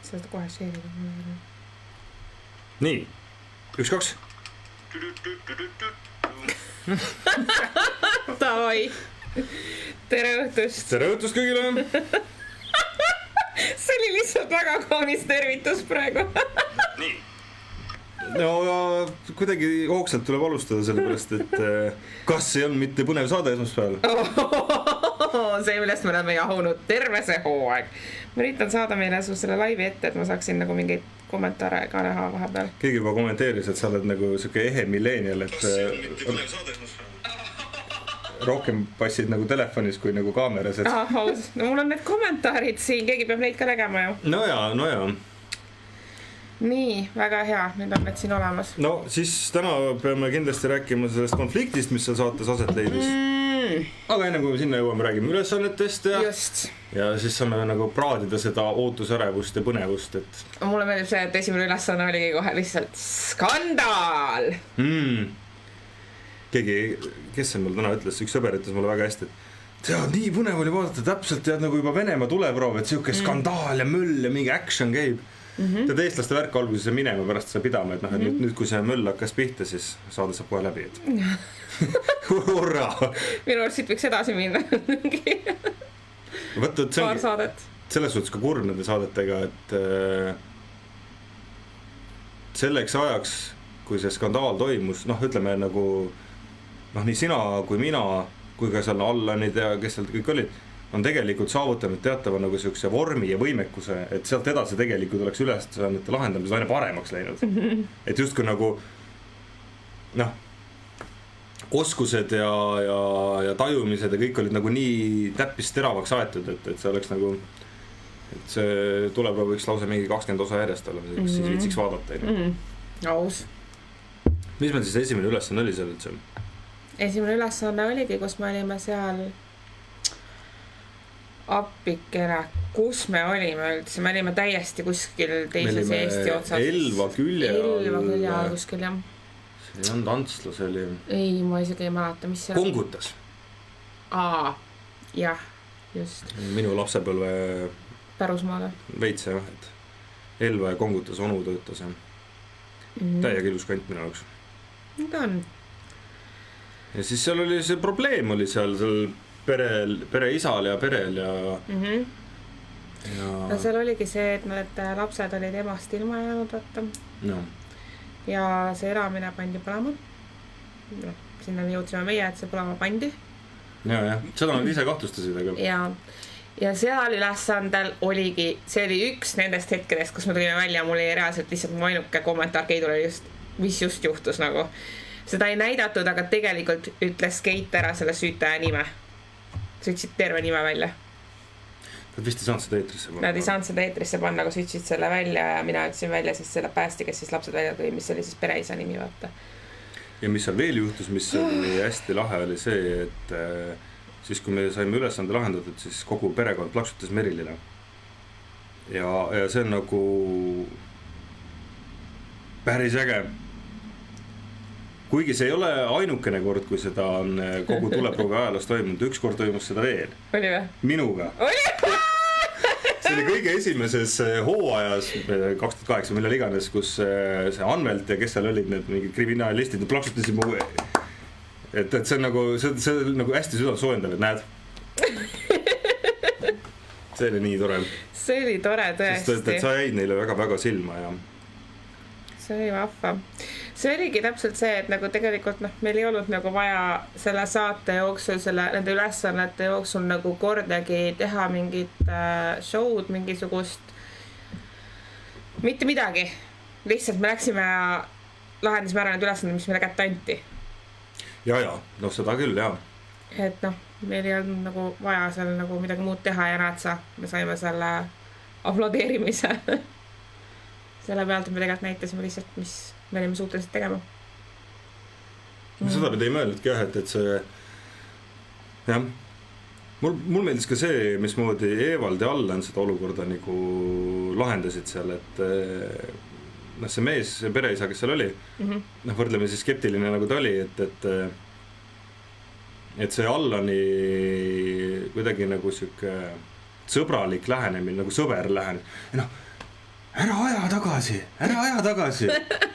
Seda kohe sheerida. Nii, 1-2. Davai. Tere õhtust. Tere õhtust kõigile. See oli lihtsalt väga kaunis tervitus praegu. Nii. No kuidagi hoogsalt tuleb alustada sellepärast, et kas ei on mitte põnev saade esmaspäeval? See, millest me oleme jahunud terve see hooaeg. Ma üritan saada meile su selle laivi ette, et ma saaksin nagu mingeid kommentaare ka näha vahepeal. Keegi juba kommenteeris, et sa oled nagu siuke ehe millennial, et rohkem passid nagu telefonis kui nagu kaameras. Aus. No mul on need kommentaarid siin, keegi peab neid ka nägema ju. No jaa. Nii, väga hea, nüüd on need siin olemas. No siis täna peame kindlasti rääkima sellest konfliktist, mis seal saates aset leidis. Aga enne kui me sinna jõuame, räägime ülesannetest ja siis saame nagu praadida seda ootusärevust ja põnevust, et... Mulle meeldib see, et esimene ülesanne oligi kohe lihtsalt skandaal! Keegi, kes see mulle täna ütles, üks sõber ütles mulle väga hästi, et tead, nii põnev oli vaadata täpselt, tead nagu juba Venemaa tuleproov, et siuke skandaal ja möll ja mingi action käib. Tead eestlaste värk alguses ja minema pärast seda pidama, et nüüd kui see möll hakkas pihta, siis saade saab kohe läbi, et hurra! Minu arust siit võiks edasi minna. Paar saadet. Selles suhtes ka kurb nende saadetega, et selleks ajaks, kui see skandaal toimus, ütleme nagu nii sina kui mina, kui ka seal Allanid ja kes seal kõik olid, on tegelikult saavutanud teatava nagu siukse vormi ja võimekuse, et sealt edasi tegelikult oleks ülesannete lahendamised aina paremaks läinud. Et justkui nagu oskused ja tajumised ja kõik olid nagu nii täppist teravaks aetud, et see oleks nagu, et see tuleproov võiks lausa mingi 20 osa järjest olla, kus siis viitsiks vaadata. Aus. Mis meil siis esimene ülesanne oli seal üldse? Esimene ülesanne oligi, kus me olime seal appikene, kus me olime üldse, me olime täiesti kuskil teises Eesti otsas. Elva külje all kuskil, jah. See ei olnud Antsla, see oli... Ei, ma isegi ei mäleta, mis see... Kongutas. Jah, just. Minu lapsepõlve... Pärusmaale. Veits, jah, et Elva ja Kongutas onu töötas, jah. Täiega ilus kant minu jaoks. Ta on. Ja siis seal oli see probleem oli seal pere isal ja perel ja... No seal oligi see, et need lapsed olid emast ilma jäänud võtta. No. Ja see elamine pandi põlema. Sinna jõudsime meie, et see põlema pandi. Ja, seda nad ise kahtlustasid, aga... Ja seal ülesandel oligi, see oli üks nendest hetkedest, kus me tulime välja, mul ei reaalselt lihtsalt mu ainuke kommentaar Keidul oli just, mis just juhtus nagu. Seda ei näidatud, aga tegelikult ütles Keit ära selle süütaja nime. Sa ütlesid terve nime välja. Nad vist ei saanud seda eetrisse panna. Nad ei saanud seda eetrisse panna, kui sa ütlesid selle välja ja mina ütlesin välja siis selle päästi, kes siis lapsed välja tuli, mis oli siis pereisa nimi vaata. Ja mis seal veel juhtus, mis oli hästi lahe, oli see, et siis kui me saime ülesande lahendatud, siis kogu perekond plaksutas Merilile. Ja see on nagu päris äge. Kuigi see ei ole ainukene kord, kui seda on kogu tuleproovi ajaloos toimunud. Üks kord toimus seda veel. Oli või? Minuga. See oli kõige esimeses hooajas 2008, millal iganes, kus see Anvelt ja kes seal olid need mingid kriminaalistid ja plaksutasid mu... Et see on nagu, see on nagu hästi südant soojendav, et näed. See oli nii tore. See oli tore tõesti. Sest et sa jäid neile väga-väga silma ja... See oli vahva. See oligi täpselt see, et nagu tegelikult meil ei olnud nagu vaja selle saate jooksul, nende ülesannete jooksul nagu kordagi teha mingit show'd, mingisugust, mitte midagi. Lihtsalt me läksime ja lahendasime ära need ülesanded, mis meile kätte anti. Ja, seda küll, jah. Et meil ei olnud nagu vaja seal nagu midagi muud teha ja näed sa, me saime selle aplodeerimise. Selle pealt me tegelikult näitasime lihtsalt, mis me olime suutelised tegema. Seda me ei mõeldudki jah, et see... Jah. Mul meeldis ka see, mismoodi Evald ja Allan seda olukorda nagu lahendasid seal, et noh, see mees, see pereisa, kes seal oli, noh, võrdleme siis skeptiline nagu ta oli, et see Allani kuidagi nagu sihuke sõbralik lähenemine, nagu sõber lähen. Noh, ära aja tagasi,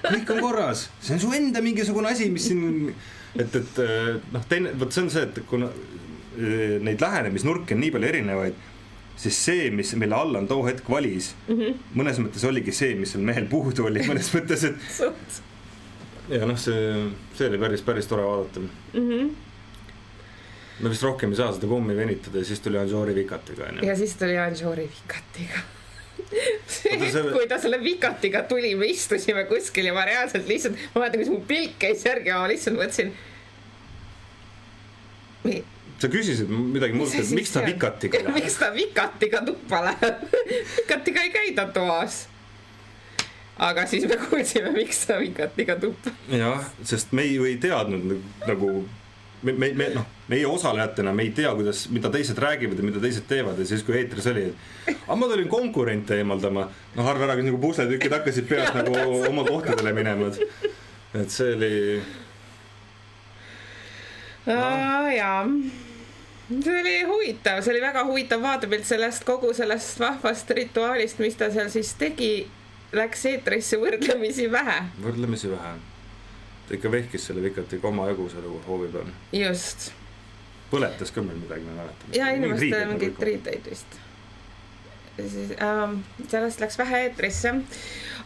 kõik on korras, see on su enda mingisugune asi, mis siin, et noh, teine, võt see on see, et kuna neid lähenemisnurke on nii palju erinevaid, siis see, mille Allan too hetk valis, mõnes mõttes oligi see, mis seal mehel puudu oli, mõnes mõttes, et ja noh, see oli päris tore vaadata. Me vist rohkem ei saa seda pommi venitada ja siis tuli Anžori Vikatiga. Ja siis tuli Anžori Vikatiga. Kui ta selle Vikatiga tuli, me istusime kuskil ja ma reaalselt lihtsalt, ma vaatan, kus mu pilk käis järgi, ma lihtsalt mõtlesin. Sa küsisid midagi muust, et miks ta Vikatiga läheb? Miks ta Vikatiga tuppa läheb? Vikatiga ei käida toas. Aga siis me kuulsime, miks ta Vikatiga tuppa. Jah, sest me ei teadnud nagu meie osalejatena me ei tea, mida teised räägivad ja mida teised teevad ja siis kui eetris oli, et ma tulin konkurente eemaldama, noh arve ära, nagu pusletükid hakkasid pealt nagu oma kohtadele minema, et see oli jaa, see oli huvitav, see oli väga huvitav vaatepilt sellest kogu sellest vahvast rituaalist, mis ta seal siis tegi, läks eetrisse võrdlemisi vähe. Ta ikka vehkis selle Vikatiga oma jagu selle hoovi peal. Just. Põletas ka meil midagi, me mäletame. Ja inimestel mingid riiteid vist. Sellest läks vähe eetrisse.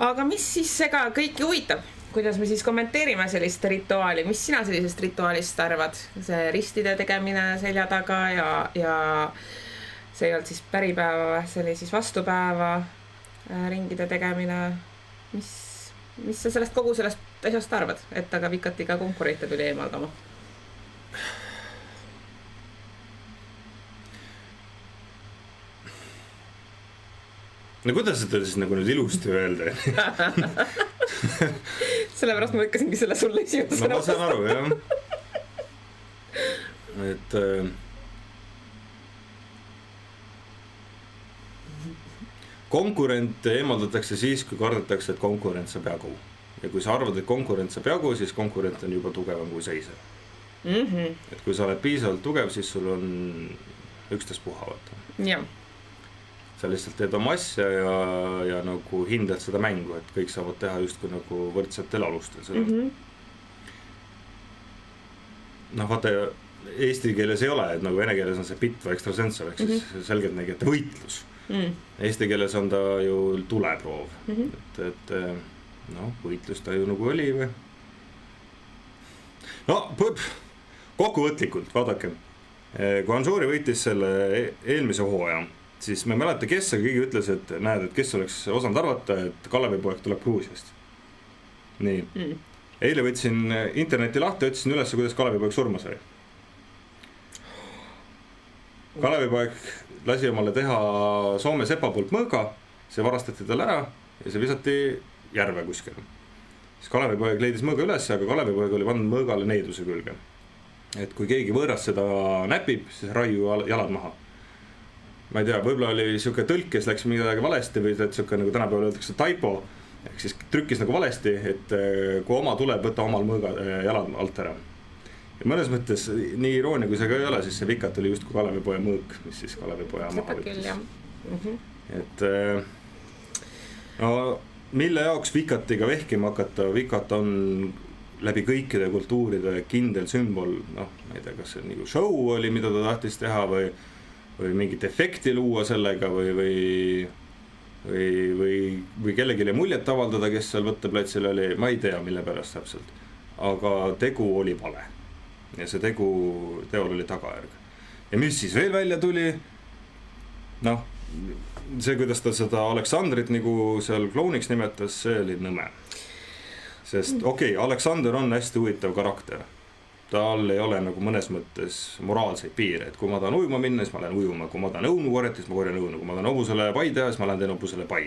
Aga mis siis sega kõiki huvitab? Kuidas me siis kommenteerime sellist rituaali? Mis sina sellisest rituaalist arvad? See ristide tegemine selja taga ja see ei olnud siis päripäeva, see oli siis vastupäeva ringide tegemine. Mis sa sellest kogu sellest asjast arvad, et aga Vikatiga konkurente tuli eemaldama? No kuidas seda siis nagu nüüd ilusti öelda? Sellepärast ma võikkasingi selle sulle esimesena. No ma saan aru, jah. Et konkurent eemaldatakse siis, kui kardetakse, et konkurent saab jagu. Ja kui sa arvad, et konkurent saab jagu, siis konkurent on juba tugevam kui seise. Et kui sa oled piisavalt tugev, siis sul on ükstas puhavata. Jah. Sa lihtsalt teed oma asja ja nagu hindad seda mängu, et kõik saavad teha justkui nagu võrdsetel alustel seda. Noh, vaata, eesti keeles ei ole, et nagu vene keeles on see bit või ekstrasensor, ehk siis selgelt nägi, et võitlus. Eesti keeles on ta ju tuleproov, et noh, võitlus ta ju nagu oli või? No, kokkuvõtlikult, vaadake, kui Anžori võitis selle eelmise hooaja, siis me mäleta, kes keegi ütles, et näed, et kes oleks osanud arvata, et Kalevipoeg tuleb Gruusiast. Nii. Eile võtsin interneti lahti, ütlesin üles, kuidas Kalevipoeg surma sai. Kalevipoeg lasi omale teha Soome sepa poolt mõõga, see varastati tal ära ja see visati järve kuskil. Siis Kalevipoeg leidis mõõga üles, aga Kalevipoeg oli pandud mõõgale needuse külge. Et kui keegi võõras seda näpib, siis raiu jalad maha. Ma ei tea, võibolla oli siuke tõlk, kes läks midagi valesti või siuke nagu tänapäeval öeldakse typo, ehk siis trükkis nagu valesti, et kui oma tuleb, võtta omal mõõga jalad alt ära. Ja mõnes mõttes nii iroonia, kui see ka ei ole, siis see Vikat oli just kui Kalevipoja mõõk, mis siis Kalevipoja maha võttis. Et no, mille jaoks Vikatiga vehkima hakata, Vikat on läbi kõikide kultuuride kindel sümbol, noh, ma ei tea, kas see nagu show oli, mida ta tahtis teha või mingit efekti luua sellega või kellelegi muljet avaldada, kes seal võtteplatsil oli, ma ei tea, mille pärast täpselt. Aga tegu oli vale. Ja see teol oli tagajärg. Ja mis siis veel välja tuli? Noh, see, kuidas ta seda Aleksandrit nagu seal klouniks nimetas, see oli nõme. Sest okei, Aleksander on hästi huvitav karakter. Tal ei ole nagu mõnes mõttes moraalseid piire, et kui ma tahan ujuma minna, siis ma lähen ujuma, kui ma tahan õunu korjata, siis ma korjan õunu, kui ma tahan hobusele pai teha, siis ma lähen teen hobusele pai.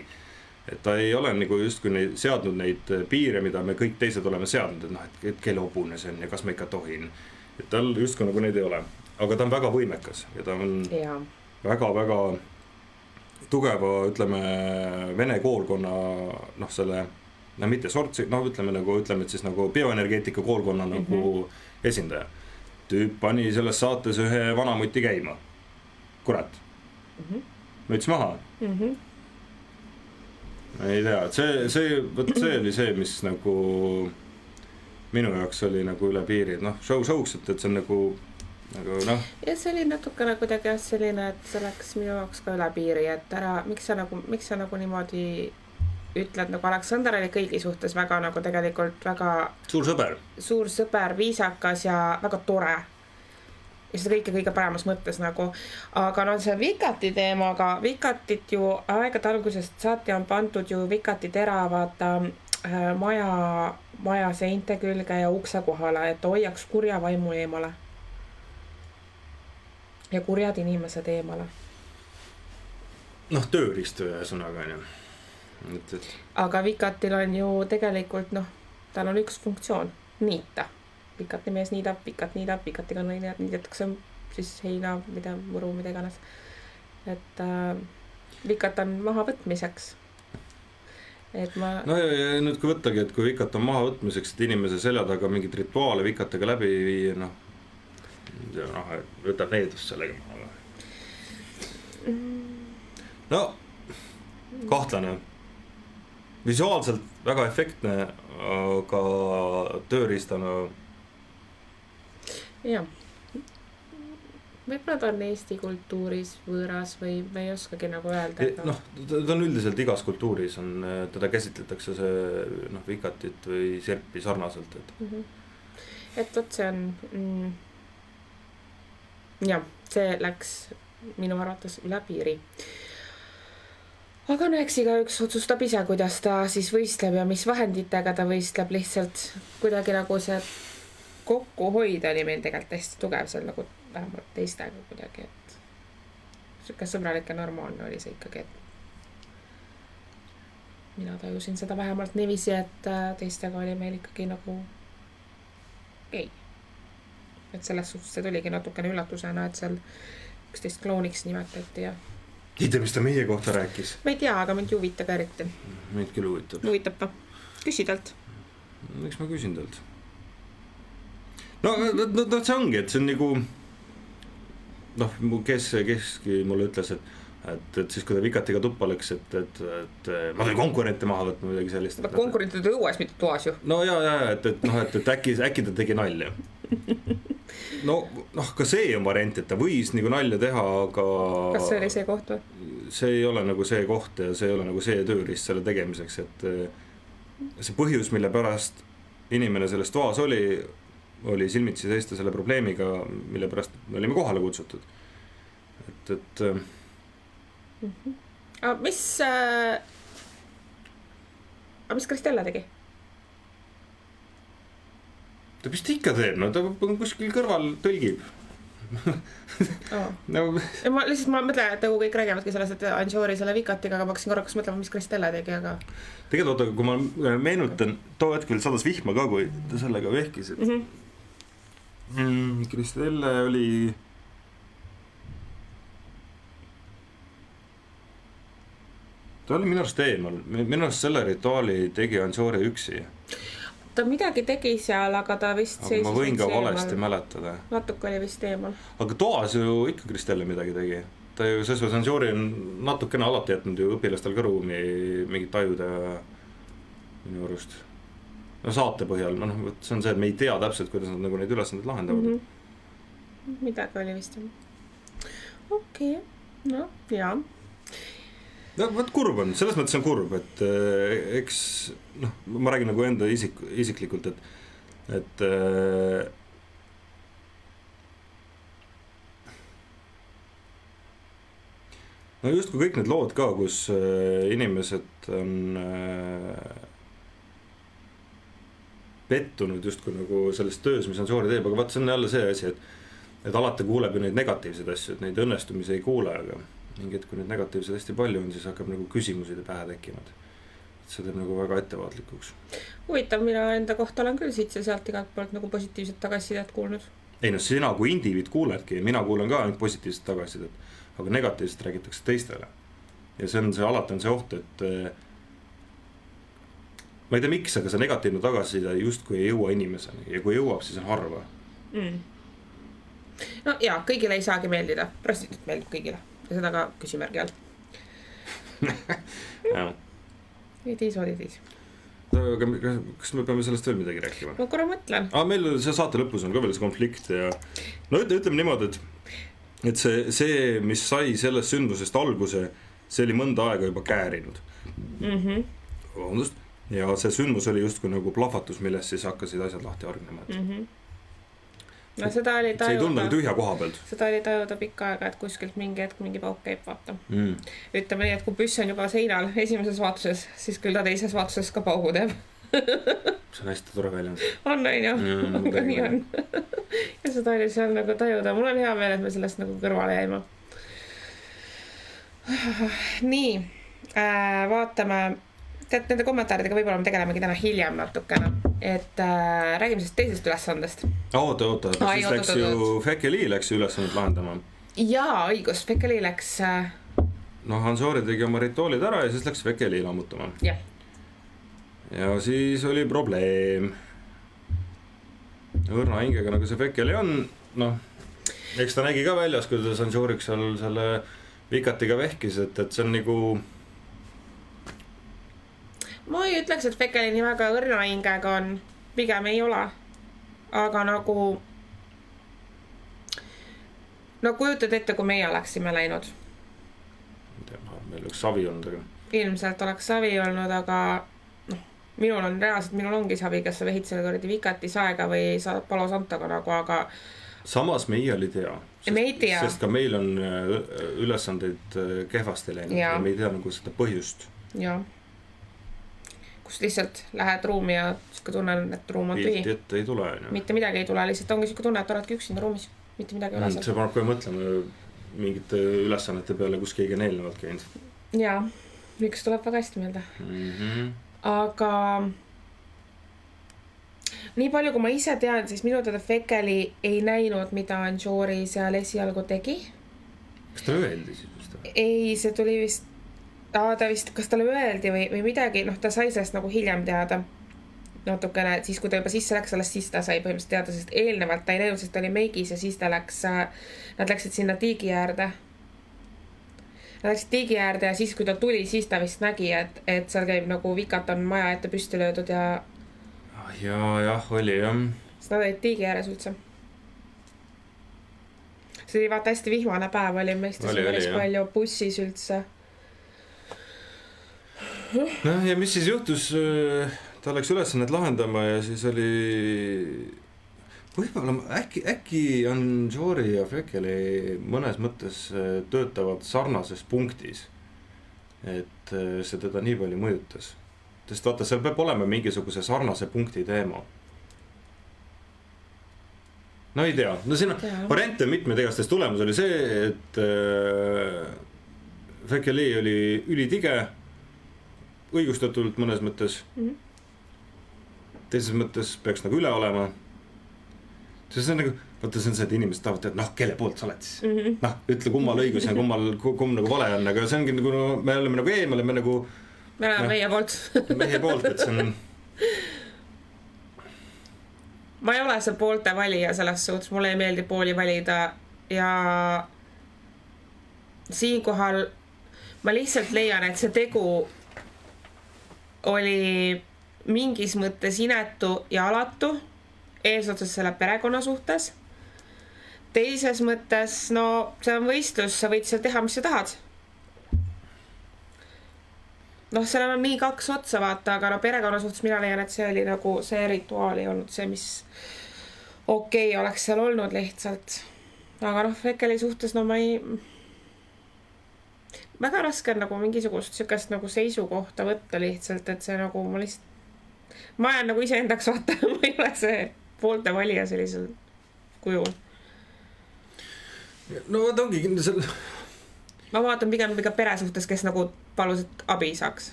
Et ta ei ole nagu justkui seadnud neid piire, mida me kõik teised oleme seadnud, et noh, et kelle hobune see on ja kas ma ikka tohin. Et tal justkui nagu neid ei ole, aga ta on väga võimekas ja ta on väga-väga tugeva, ütleme, vene koolkonna, noh, selle no mitte sortsi, noh ütleme, et siis nagu bioenergeetika koolkonna nagu esindaja. Tüüp pani selles saates ühe vanamuti käima. Kurat. Müts maha. Ei tea, et see oli see, mis nagu minu jaoks oli nagu üle piiri, noh show'ks, et see on nagu noh. Ja see oli natukene kuidagi selline, et see läks minu jaoks ka üle piiri, et ära, miks sa nagu niimoodi ütled, nagu Aleksander oli kõigi suhtes väga nagu tegelikult väga suur sõber, viisakas ja väga tore. Ja seda kõige paremas mõttes nagu, aga no see Vikati teemaga, Vikatit ju aegade algusest saati on pandud ju Vikati teravad maja seinte külge ja ukse kohale, et hoiaks kurja vaimu eemale. Ja kurjad inimesed eemale. Noh, tööriistu ja sõnaga on ju. Aga Vikatil on ju tegelikult, noh, tal on üks funktsioon, niita. Vikati mees niidab, Vikatiga niidetakse siis heina, muru, mida iganes. Et Vikat on maha võtmiseks. Et no ja nüüd kui võttagi, et kui Vikat on maha võtmiseks, et inimese selja taga mingid rituaale Vikatega läbi viia, noh, võtab needust sellega. No, kahtlane. Visuaalselt väga efektne, aga tööriistana. Jah. Võib-olla ta on Eesti kultuuris võõras või me ei oskagi nagu öelda. Noh, ta on üldiselt igas kultuuris, teda käsitletakse see Vikatit või serpi sarnaselt. Et võt see on... jah, see läks minu arvates üle piiri. Aga no eks igaüks otsustab ise, kuidas ta siis võistleb ja mis vahenditega ta võistleb, lihtsalt kuidagi nagu see kokkuhoid oli meil tegelikult hästi tugev seal nagu vähemalt teistega kuidagi, et siuke sõbralik ja normaalne oli see ikkagi, et mina tajusin seda vähemalt niiviisi, et teistega oli meil ikkagi nagu ei. Et selles suhtes see tuligi natukene üllatusena, et seal üksteist klooniks nimetati ja ei tea, mis ta meie kohta rääkis. Ma ei tea, aga mind juhvitab ka eriti. Meid küll huvitab. Huvitab ta. Küsi talt. Miks ma küsin talt? No see ongi, et see on nagu noh, keski mulle ütles, et siis kui ta Vikatiga tuppa läks, et ma tõin konkurente maha võtma midagi sellist. Konkurentid õues, mitte toas ju. No ja, et äkki ta tegi nalja. No, ka see on variant, et ta võis nagu nalja teha, aga kas see oli see koht või? See ei ole nagu see koht ja see ei ole nagu see tööriist selle tegemiseks, et see põhjus, mille pärast inimene selles toas oli silmitsi seista selle probleemiga, mille pärast me olime kohale kutsutud. Et mis Kristella tegi? Ta vist ikka teeb, no ta kuskil kõrval tõlgib. No. Ma mõtlen, et kõik räägivadki sellest, et Anžoori selle Vikatiga, aga ma hakkasin korrakas mõtlema, mis Kristella tegi, aga tegelikult kui ma meenutan, too hetkel sadas vihma ka, kui ta sellega vehkis, et Kristella oli ta oli minu arust eemal, minu arust selle rituaali tegi Anžoori üksi. Ta midagi tegi seal, aga ta vist seisis. Ma võin ka valesti mäletada. Natuke oli vist eemal. Aga toas ju ikka Kristella midagi tegi. Ta ju selles Anžoori on natukene alati jätnud ju õpilastel ka ruumi mingit tajuda minu arust. No saate põhjal, see on see, et me ei tea täpselt, kuidas nad nagu neid ülesanded lahendavad. Midagi oli vist. Okei, no jaa. No võt kurb on, selles mõttes on kurb, et eks, ma räägin nagu enda isiklikult, et no just kui kõik need lood ka, kus inimesed on pettunud just kui nagu selles töös, mis Anžoori teeb, aga vaat see on jälle see asi, et alati kuuleb ju neid negatiivseid asju, et neid õnnestumisi ei kuule, aga mingi hetk, kui neid negatiivseid hästi palju on, siis hakkab nagu küsimusi pähe tekkinud. See teeb nagu väga ettevaatlikuks. Huvitav, mina enda kohta olen küll siit ja sealt igalt poolt nagu positiivset tagasisidet kuulnud. Ei no sina kui indiviid kuuledki, mina kuulen ka ainult positiivset tagasisidet, aga negatiivset räägitakse teistele. Ja see alati on see oht, ma ei tea miks, aga see negatiivne tagasiside justkui ei jõua inimeseni ja kui jõuab, siis on harva. No jaa, kõigile ei saagi meeldida, prostituut meeldib kõigile ja seda ka küsimärgi all. It is what it is. Aga kas me peame sellest veel midagi rääkima? Ma korra mõtlen. Meil see saate lõpus on ka veel see konflikt ja no ütleme niimoodi, et see, mis sai sellest sündmusest alguse, see oli mõnda aega juba käärinud. Vabandust. Ja see sündmus oli justkui nagu plahvatus, millest siis hakkasid asjad lahti hargnema. No seda oli tajuda. See ei tundu tühja koha pealt. Seda oli tajuda pikka aega, et kuskilt mingi hetk mingi pauk käib, vaata. Ütleme nii, et kui püss on juba seinal esimeses vaatuses, siis küll ta teises vaatuses ka paugu teeb. See on hästi tore väljend. On ju, aga nii on. Ja seda oli seal nagu tajuda. Mul on hea meel, et me sellest nagu kõrvale jäime. Nii, vaatame. Tead, nende kommentaaridega võib-olla me tegelemegi täna hiljem natukene, et räägime sellest teisest ülesandest. Oota, siis läks ju Fekeli läks ülesandet lahendama. Jaa, õigus, Fekeli läks... No Hansori tegi oma rituaalid ära ja siis läks Fekeli lammutama. Jah. Ja siis oli probleem. Õrna hingega nagu see Fekeli on, noh, eks ta nägi ka väljas, kuidas Hansoriks seal selle vikatiga vehkis, et see on nagu... Ma ei ütleks, et Fekeli nii väga õrna hingega on, pigem ei ole. Aga nagu... No kujutad ette, kui meie oleksime läinud. Meil oleks savi olnud, aga... Ilmselt oleks savi olnud, aga... No, minul ongi savi, kes sa vehid selle kordi vikati saega või saad Palo Santoga nagu, aga... Samas meie oli tea. Me ei tea. Sest ka meil on ülesandeid kehvasti läinud ja me ei tea nagu seda põhjust. Jaa. Kus lihtsalt lähed ruumi ja siuke tunnen, et ruum on tühi. Pilti ei tule. Mitte midagi ei tule, lihtsalt ongi siuke tunne, et oledki üksinda ruumis. Mitte midagi ei ole seal. See paneb kohe mõtlema mingite ülesannete peale, kus keegi on eelnevalt käinud. Jaa, üks tuleb väga hästi meelde. Aga nii palju, kui ma ise tean, siis minu teada Fekeli ei näinud, mida Anjori seal esialgu tegi. Kas ta öeldi siis? Ei, see tuli vist... ta vist, kas talle öeldi või midagi, noh, ta sai sellest nagu hiljem teada natukene, siis kui ta juba sisse läks, alles siis ta sai põhimõtteliselt teada, sest eelnevalt ta ei näinud, sest ta oli meigis ja siis ta läks, nad läksid sinna tiigi äärde. Nad läksid tiigi äärde ja siis, kui ta tuli, siis ta vist nägi, et seal käib nagu vikat on maja ette püsti löödud ja... Jah, oli jah. Sest nad olid tiigi ääres üldse. See oli vaata hästi vihmane päev, oli meistus päris palju bussis üldse. Noh, ja mis siis juhtus, ta läks ülesannet lahendama ja siis oli võib-olla äkki Anjori ja Fekeli mõnes mõttes töötavad sarnases punktis, et see teda nii palju mõjutas. Sest vaata, seal peab olema mingisuguse sarnase punkti teema. No ei tea, no siin on variante mitmed igastest. Tulemus oli see, et Fekeli oli ülitige, õigustatult mõnes mõttes. Teises mõttes peaks nagu üle olema. See on nagu, vaata see on see, et inimesed tahavad teada, noh, kelle poolt sa oled siis. Noh, ütle kummal õigus ja kummal nagu vale on, aga see ongi nagu, me oleme nagu eemal, me nagu... Me oleme meie poolt. Meie poolt, et see on... Ma ei ole see poolte valija selles suhtes, mulle ei meeldi pooli valida ja siinkohal ma lihtsalt leian, et see tegu oli mingis mõttes inetu ja alatu eesotsas selle perekonna suhtes. Teises mõttes, no see on võistlus, sa võid seal teha, mis sa tahad. Noh, seal on nii kaks otsa vaata, aga no perekonna suhtes mina leian, et see oli nagu see rituaal ei olnud see, mis okei oleks seal olnud lihtsalt. Aga noh, Fekeli suhtes, no ma ei... Väga raske on nagu mingisugust sükast nagu seisukohta võtta lihtsalt, et see nagu ma lihtsalt... Ma jään nagu ise endaks vaata, ma ei ole see poolte valija sellisel kujul. No ta ongi kindlasti seal... Ma vaatan pigem pere suhtes, kes nagu palus, et abi saaks.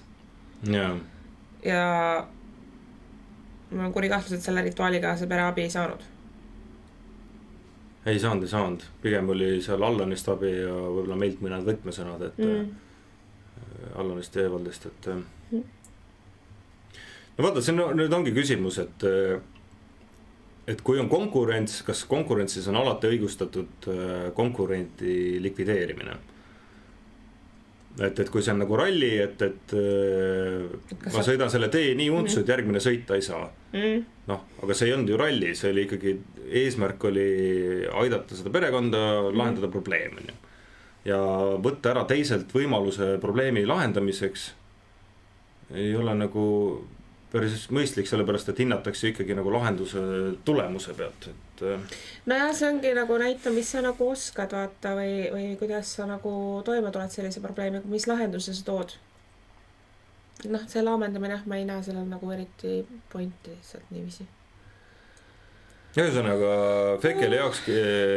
Ja mul on kuri kahtlus, et selle rituaaliga see pere abi ei saanud. Ei saanud. Pigem oli seal Allanist abi ja võib-olla meilt mõned võtmesõnad, et Allanist ja Evaldist, et no vaata, see nüüd ongi küsimus, et kui on konkurents, kas konkurentsis on alati õigustatud konkurendi likvideerimine? Et kui see on nagu ralli, et ma sõidan selle tee nii untsu, et järgmine sõita ei saa. Noh, aga see ei olnud ju ralli, see oli ikkagi, eesmärk oli aidata seda perekonda, lahendada probleeme. Ja võtta ära teiselt võimaluse probleemi lahendamiseks ei ole nagu päris mõistlik, sellepärast, et hinnatakse ikkagi nagu lahenduse tulemuse pealt. No ja see ongi nagu näita, mis sa nagu oskad vaata või kuidas sa nagu toime tuled sellise probleemiga, mis lahenduse sa tood. Noh, see laamendamine, ma ei näe sellel nagu eriti pointi lihtsalt niiviisi. Ühesõnaga, Fekeli jaoks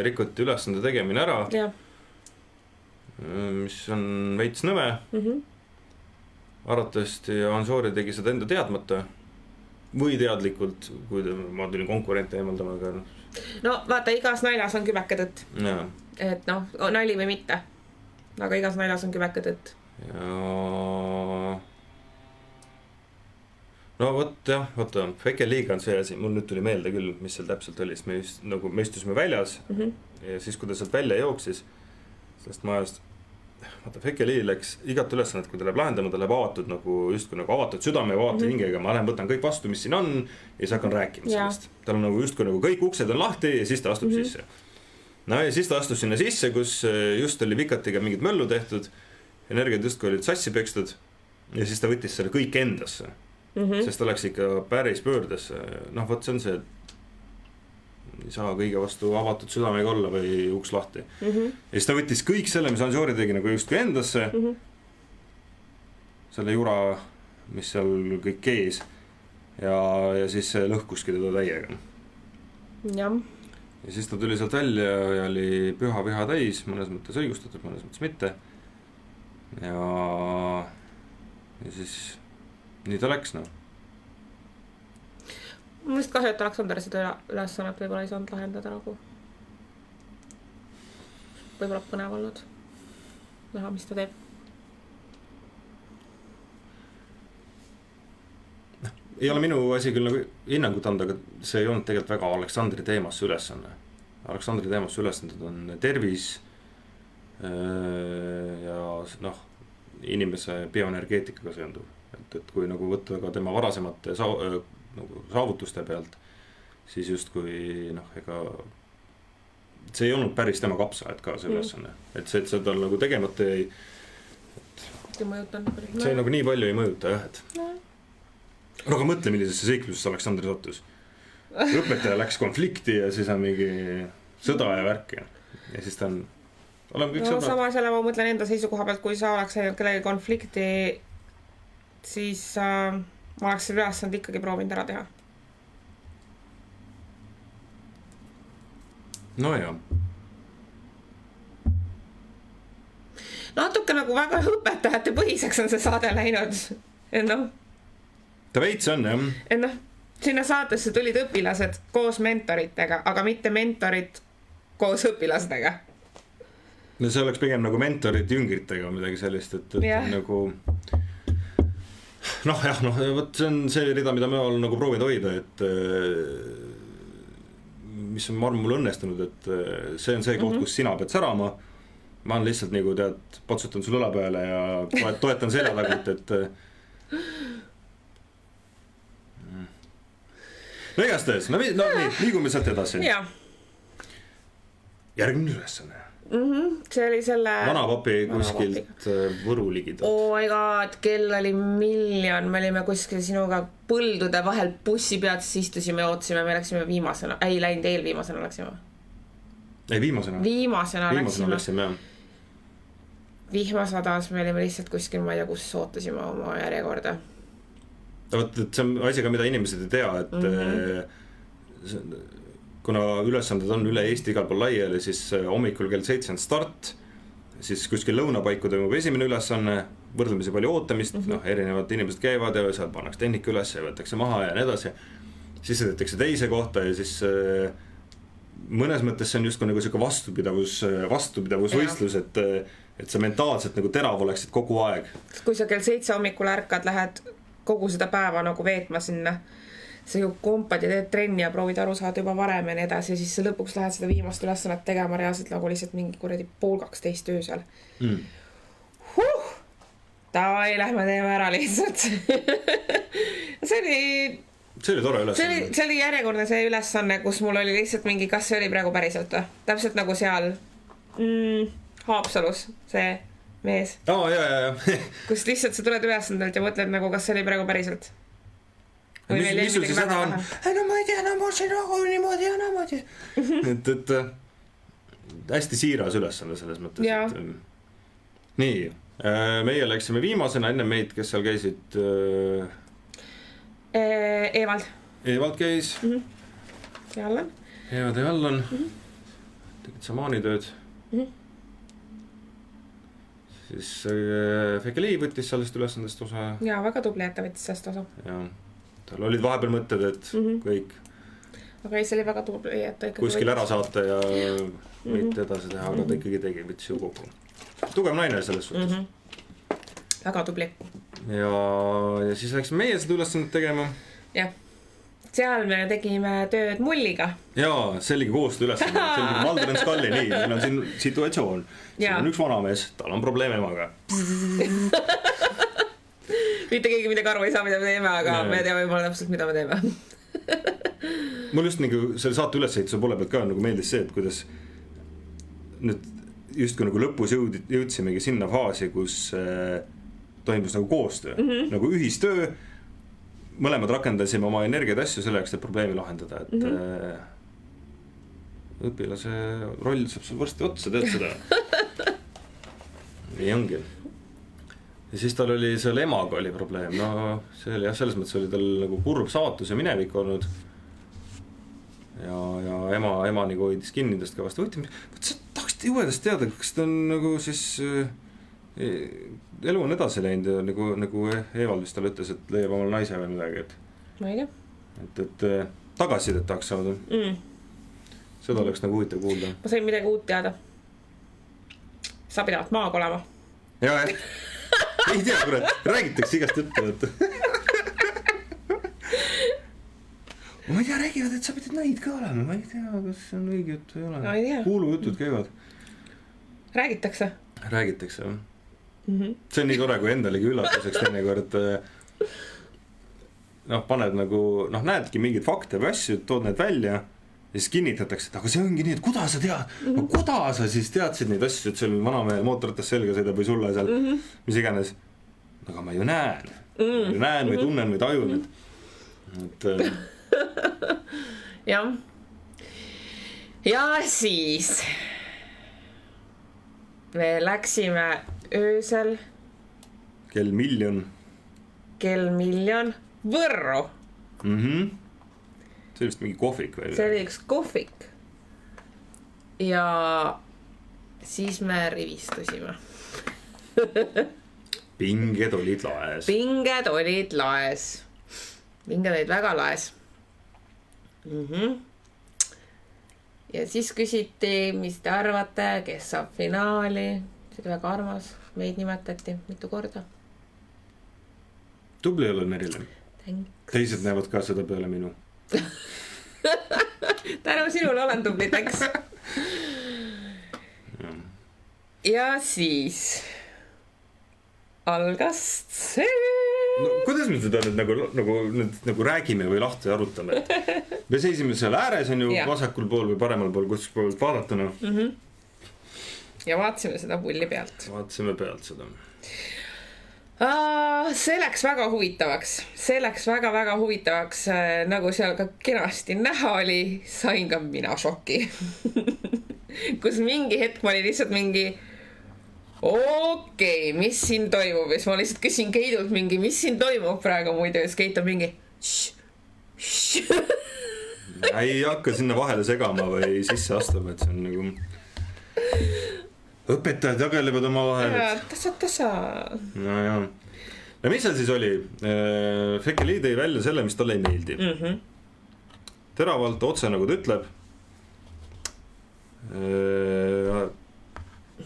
rikuti ülesande tegemine ära, ja. Mis on veits nõme. Arvatavasti Anžoori tegi seda enda teadmata või teadlikult, kui ma tulin konkurente eemaldama. Aga... No vaata, igas naljas on kübeke tõtt. Ja. Et noh, nali või mitte. Aga igas naljas on kübeke tõtt. Ja... No võt jah, vaata, Fekeliiga on see asi, mul nüüd tuli meelde küll, mis seal täpselt oli, sest me istusime väljas ja siis, kui ta sealt välja jooksis sellest majast, vaata, Fekeli läks igat ülesannet, kui ta läheb lahendama, ta läheb avatud nagu, justkui nagu avatud südame ja avatud hingega, ma lähen võtan kõik vastu, mis siin on ja siis hakkan rääkima sellest. Tal on nagu justkui nagu kõik uksed on lahti ja siis ta astub sisse. No ja siis ta astus sinna sisse, kus just oli Vikatiga mingid möllu tehtud, energiat justkui olid sassi pekstud ja siis ta võttis selle kõik endasse. Sest ta läks ikka päris pöördesse. Noh, võt see on see, ei saa kõige vastu avatud südamega olla või uks lahti. Ja siis ta võttis kõik selle, mis Anžoori tegi nagu justkui endasse. Selle jura, mis seal kõik kees. Ja siis lõhkuski teda täiega. Ja siis ta tuli sealt välja ja oli püha viha täis, mõnes mõttes õigustatud, mõnes mõttes mitte. Ja siis nii ta läks, noh. Mul just kahju, et Aleksander seda ülesannet võib-olla ei saanud lahendada nagu. Võib-olla põnev olnud. Näha, mis ta teeb. Ei ole minu asi küll nagu hinnangut anda, aga see ei olnud tegelikult väga Aleksandri teemasse ülesanne. Aleksandri teemasse ülesanded on tervis ja noh, inimese bioenergeetikaga seonduv. Et kui nagu võtta ka tema varasemate saavutuste pealt, siis just kui noh, ega see ei olnud päris tema kapsa, et ka see ülesanne. Et see, et seda nagu tegemata ei see nagu nii palju ei mõjuta, jah, et aga mõtle, millisesse seiklusesse Aleksander sattus. Õpetaja läks konflikti ja siis on mingi sõda ja värk ja siis ta on kõik sõbrad. Samas jälle ma mõtlen enda seisukoha pealt, kui sa oleks kellegi konflikti, siis ma oleks selle ülesand ikkagi proovinud ära teha. No jah. Natuke nagu väga õpetajate põhiseks on see saade läinud. Ta veits on, jah. Et noh, sinna saatesse tulid õpilased koos mentoritega, aga mitte mentorid koos õpilastega. No see oleks pigem nagu mentorid jüngritega midagi sellist, et nagu noh, jah, võt see on see rida, mida me olen nagu proovinud hoida, et mis on, ma arvan, mul õnnestunud, et see on see koht, kus sina pead särama. Ma olen lihtsalt nagu tead, patsutan sul õla peale ja toetan selja tagant, et no igastahes, no nii, liigume sealt edasi. Ja. Järgmine ülesanne. See oli selle vanapapi kuskilt Võru ligidalt. Oh my god, kell oli 1 000 000, me olime kuskil sinuga põldude vahel bussi peatis istusime ja ootsime, me läksime viimasena, ei läinud eelviimasena läksime. Ei, viimasena läksime, jah. Vihma sadas, me olime lihtsalt kuskil, ma ei tea, kus ootasime oma järjekorda. Võt, et see on asi ka, mida inimesed ei tea, et kuna ülesanded on üle Eesti igal pool laiali, siis hommikul kell 7 on start, siis kuskil lõunapaiku toimub esimene ülesanne, võrdlemisi palju ootamist, noh, erinevad inimesed käivad ja seal pannakse tehnika üles ja võetakse maha ja nii edasi. Siis sõidetakse teise kohta ja siis mõnes mõttes see on just nagu selline vastupidavusvõistlus, et sa mentaalselt nagu terav oleksid kogu aeg. Kui sa kell 7 hommikul ärkad, lähed kogu seda päeva nagu veetma sinna. Sa ju kompad ja teed trenni ja proovid aru saada juba varem ja nii edasi. Ja siis sa lõpuks lähed seda viimast ülesannet tegema reaalselt nagu lihtsalt mingi kuradi 11:30 öösel. Davai, lähme teeme ära lihtsalt. see oli tore ülesanne. See oli järjekordne see ülesanne, kus mul oli lihtsalt mingi, kas see oli praegu päriselt või? Täpselt nagu seal Haapsalus see mees. Ja. kus lihtsalt sa tuled ülesandelt ja mõtled nagu, kas see oli praegu päriselt. Mis sul siis ära on? No ma ei tea, no ma siin nagu niimoodi ja niimoodi. et hästi siiras ülesanne selles mõttes. Nii, meie läksime viimasena enne meid, kes seal käisid... Evald käis. Ja Allan. Evad ja Allan. Tegid samaanitööd. Siis Fekeli võttis sellest ülesandest osa. Ja, väga tubli, et ta võttis sellest osa. Ja, tal olid vahepeal mõtted, et kõik. Aga ei, see oli väga tubli, et ta ikkagi kuskil ära saata ja mitte edasi teha, aga ta ikkagi tegi, võttis ju kokku. Tugev naine selles suhtes. Väga tubli. Ja siis läksime meie seda ülesannet tegema. Jah. Seal me tegime tööd mulliga. Jaa, see oligi koostöö ülesanne. See oligi Valdur and Scully, nii, meil on siin situatsioon. Siin on üks vanamees, tal on probleem emaga. Mitte keegi midagi aru ei saa, mida me teeme, aga me teame juba täpselt, mida me teeme. Mul just nagu selle saate ülesehituse poole pealt ka nagu meeldis see, et kuidas nüüd just kui nagu lõpus jõudsimegi sinna faasi, kus toimus nagu koostöö, nagu ühistöö. Mõlemad rakendasime oma energiaid asju selleks, et probleemi lahendada, et õpilase roll saab sul varsti otsa, tead seda. Nii ongi. Ja siis tal oli seal emaga oli probleem, no see oli jah, selles mõttes oli tal nagu kurb saatus ja minevik olnud. Ja ema nagu hoidis kinni tast kõvasti võttimist. Sa tahaksid juuedast teada, kas ta on nagu siis elu on edasi läinud ja nagu Evald vist talle ütles, et leiab omal naise või midagi, et ma ei tea. Et tagasisidet tahaks saada. Seda oleks nagu huvitav kuulda. Ma sain midagi uut teada. Sa pidavat maaga olema. Ja. Ei tea, kurat, räägitakse igast juttu, et ma ei tea, räägivad, et sa pidid naid ka olema. Ma ei tea, kas see on õige jutt või ei ole. Kuulu jutud käivad. Räägitakse, jah. See on nii tore, kui endalegi üllatuseks teinekord paned nagu, näedki mingeid fakte või asju, tood need välja ja siis kinnitatakse, et aga see ongi nii, et kuda sa tead? Kuda sa siis teadsid neid asju, et seal vanamehe mootorratas selga sõidab või sulle seal, mis iganes. Aga ma ju näen. Näen või tunnen või tajun. Jah. Ja siis me läksime öösel kell miljon Võrru. See oli vist mingi kohvik või? See oli üks kohvik. Ja siis me rivistusime. Pinged olid laes. Pinged olid väga laes. Ja siis küsiti, mis te arvate, kes saab finaali. See oli väga armas. Meid nimetati mitu korda. Tubli oled, Merile. Teised näevad ka seda peale minu. Tänu sinule olen tubli, thanks. Ja siis algas see. No, kuidas me seda nüüd nagu räägime või lahti arutame? Me seisime seal ääres on ju vasakul pool või paremal pool, kus poolt vaadatuna. Ja vaatasime seda pulli pealt. Vaatasime pealt seda. See läks väga huvitavaks. Nagu seal ka kenasti näha oli, sain ka mina šoki. Kus mingi hetk ma oli lihtsalt mingi okei, mis siin toimub? Ja siis ma lihtsalt küsin Keidult mingi, mis siin toimub praegu muidu? Ja siis Keit on mingi ei hakka sinna vahele segama või sisse astuma, et see on nagu õpetajad jagelevad oma vahel. Tasa. No jah. No mis seal siis oli? Fekeli tõi välja selle, mis talle ei meeldi. Teravalt otse, nagu ta ütleb.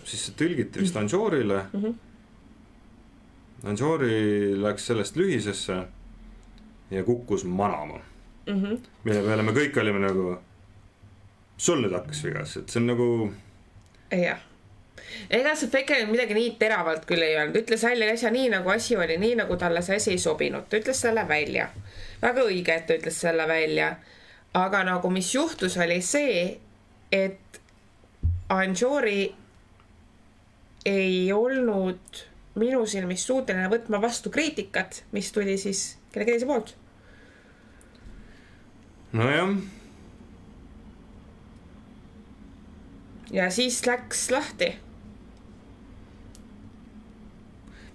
Siis see tõlgiti vist Anžoorile. Anjori läks sellest lühisesse ja kukkus manama. Mille peale me kõik olime nagu, sul nüüd hakkas vigas, et see on nagu... Jah. Ega see Fekeli midagi nii teravalt küll ei öelnud. Ütles välja asja nii nagu asi oli, nii nagu talle see asi ei sobinud. Ta ütles selle välja. Väga õige, et ta ütles selle välja. Aga nagu mis juhtus oli see, et Anjori ei olnud minu silmis suuteline võtma vastu kriitikat, mis tuli siis kellegi teise poolt. Nojah. Ja siis läks lahti.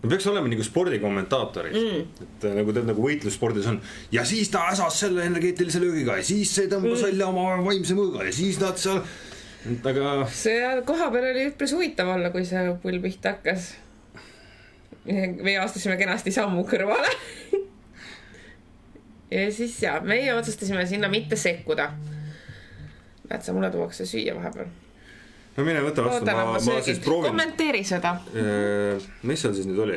No peaks olema nagu spordikommentaatorid, et nagu tead nagu võitlusspordis on ja siis ta äsas selle energeetilise löögiga ja siis see tõmbas välja oma vaimse mõõga ja siis nad seal, aga... See koha peal oli üpris huvitav olla, kui see pull pihta hakkas. Me astusime kenasti sammu kõrvale. Ja siis meie otsustasime sinna mitte sekkuda. Näed, sa mulle tuuakse süüa vahepeal. No mine võta vastu, ma siis proovin. Kommenteeri seda. Mis seal siis nüüd oli?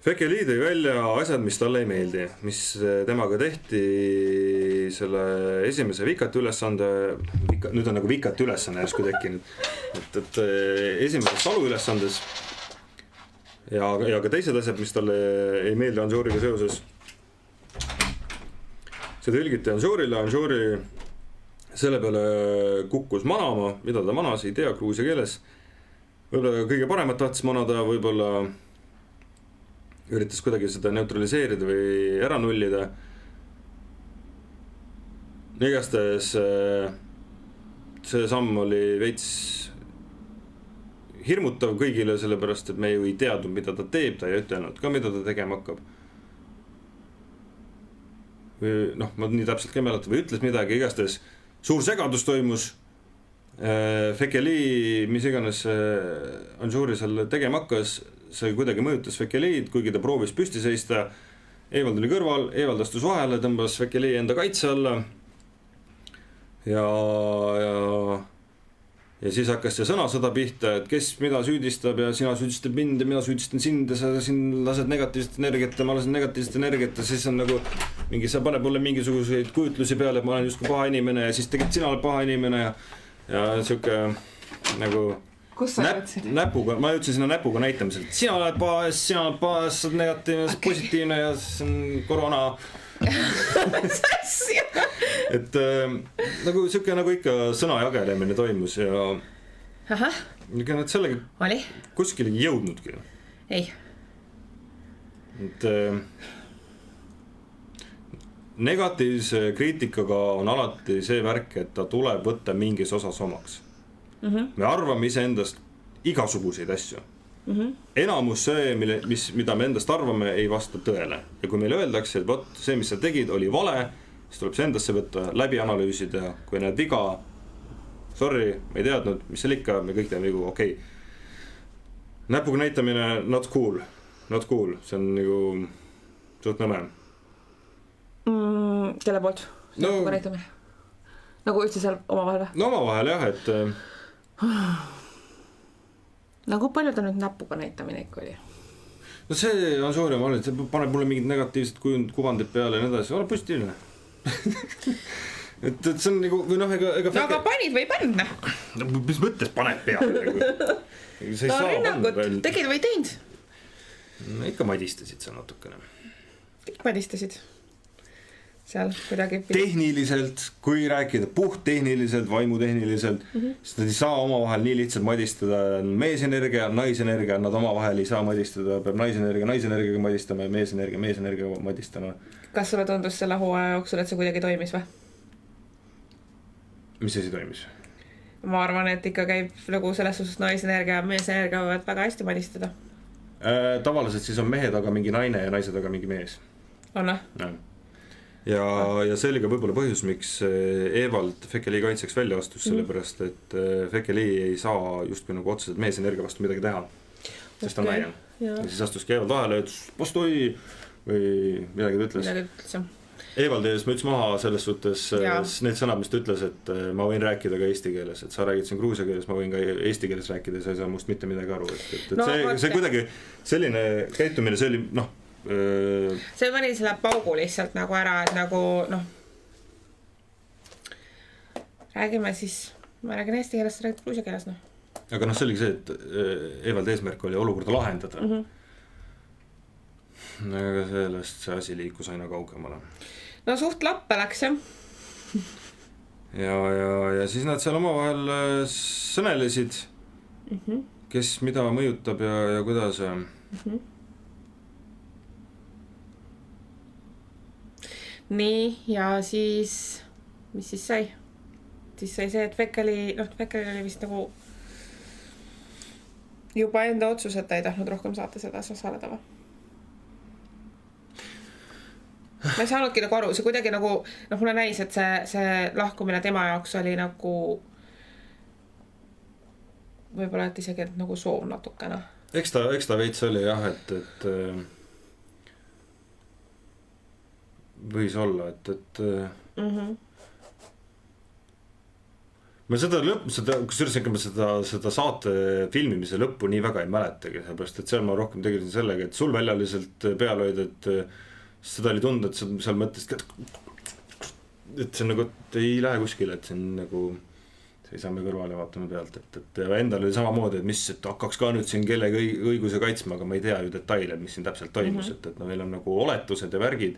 Fekeli tõi välja asjad, mis talle ei meeldi, mis temaga tehti selle esimese vikati ülesande, nüüd on nagu vikati ülesanne järsku tekkinud, et esimeses salu ülesandes ja ka teised asjad, mis talle ei meeldi Anjoriga seoses. See tõlgiti Anjori selle peale kukkus manama, mida ta manas, ei tea gruusia keeles. Võib-olla kõige paremat tahtis manada, võib-olla üritas kuidagi seda neutraliseerida või ära nullida. Igastahes see samm oli veits hirmutav kõigile, sellepärast, et me ju ei teadnud, mida ta teeb, ta ei ütelnud ka, mida ta tegema hakkab. Noh, ma nii täpselt ka mäletan, või ütles midagi, igastahes suur segadus toimus. Fekeli, mis iganes Anjori seal tegema hakkas, see kuidagi mõjutas Fekeliid, kuigi ta proovis püsti seista. Evald oli kõrval, Evald astus vahele, tõmbas Fekeli enda kaitse alla. Ja siis hakkas see sõnasõda pihta, et kes mida süüdistab ja sina süüdistad mind ja mina süüdistan sind ja sa siin lased negatiivset energiat ja ma lasen negatiivset energiat ja siis on nagu mingi, sa paneb mulle mingisuguseid kujutlusi peale, et ma olen justkui paha inimene ja siis tegelikult sina oled paha inimene ja siuke nagu näpuga, ma jõudsin sinna näpuga näitamiselt, sina oled paha, sa oled negatiivne, sa positiivne ja see on koroona. Et nagu siuke nagu ikka sõna jagelemine toimus ja ega nad sellega oli? Kuskile jõudnudki. Ei. Et negatiivse kriitikaga on alati see värk, et ta tuleb võtta mingis osas omaks. Me arvame iseendast igasuguseid asju. Enamus see, mida me endast arvame, ei vasta tõele. Ja kui meile öeldakse, et võt, see, mis sa tegid, oli vale, siis tuleb see endasse võtta, läbi analüüsida. Kui näed viga, sorry, me ei teadnud, mis seal ikka, me kõik teeme vigu, okei. Näpuga näitamine, not cool. See on nagu suht nõme. Kelle poolt? Näpuga näitamine? Nagu üldse seal omavahel või? No omavahel jah, et... Nagu palju ta nüüd näpuga näitamine ikka oli? No see on suuri, ma olen, see paneb mulle mingid negatiivsed kuvandid peale ja nii edasi, ole positiivne. et see on nagu, või noh, ega... No aga panid või ei pannud? Mis mõttes paned peale? No rünnakut, tegid või teinud? No ikka madistasid seal natukene. Kõik madistasid. Seal kuidagi... Tehniliselt, kui rääkida puhttehniliselt, vaimutehniliselt, siis nad ei saa omavahel nii lihtsalt madistada. Meesenergia, naisenergia, nad omavahel ei saa madistada. Peab naisenergiaga madistama ja meesenergia madistama. Kas sulle tundus selle hooaja jooksul, et see kuidagi toimis või? Mis asi toimis? Ma arvan, et ikka käib nagu selles suhtes naisenergia ja meesenergia võivad väga hästi madistada. Tavaliselt siis on mehe taga mingi naine ja naise taga mingi mees. On? Ja see oli ka võib-olla põhjus, miks Evald Fekeli kaitseks välja astus, sellepärast, et Fekeli ei saa just nagu otseselt meesenergia vastu midagi teha, sest on naine. Ja siis astuski Evald vahele, et postoi või midagi ta ütles. Evald ees müts maha selles suhtes need sõnad, mis ta ütles, et ma võin rääkida ka eesti keeles, et sa räägid siin gruusia keeles, ma võin ka eesti keeles rääkida ja sa ei saa must mitte midagi aru, et no, see kuidagi selline käitumine, see oli noh see pani selle paugu lihtsalt nagu ära, et nagu noh räägime siis, ma räägin eesti keeles, sa räägid gruusia keeles noh. Aga noh, see oligi see, et Evald eesmärk oli olukorda lahendada. Aga sellest see asi liikus aina kaugemale. No suht lappe läks jah. Ja siis nad seal omavahel sõnelesid, kes mida mõjutab ja kuidas. Nii, ja siis, mis siis sai? Siis sai see, et Vekkeli oli vist nagu juba enda otsus, et ta ei tahtnud rohkem saata seda osaleda või? Ma ei saanudki nagu aru, see kuidagi nagu, noh mulle näis, et see lahkumine tema jaoks oli nagu võib-olla, et isegi nagu soov natukene. Eks ta veits oli jah, et võis olla, et ma seda saate filmimise lõppu nii väga ei mäletagi, sellepärast, et seal ma rohkem tegelesin sellega, et sul väljaliselt peal hoid, et seda oli tunda, et seal mõtlesid, et see on nagu, et ei lähe kuskile, et see on nagu, seisame kõrvale ja vaatame pealt, et endal oli samamoodi, et mis, et hakkaks ka nüüd siin kellegi õiguse kaitsma, aga ma ei tea ju detaile, mis siin täpselt toimus, et no meil on nagu oletused ja värgid.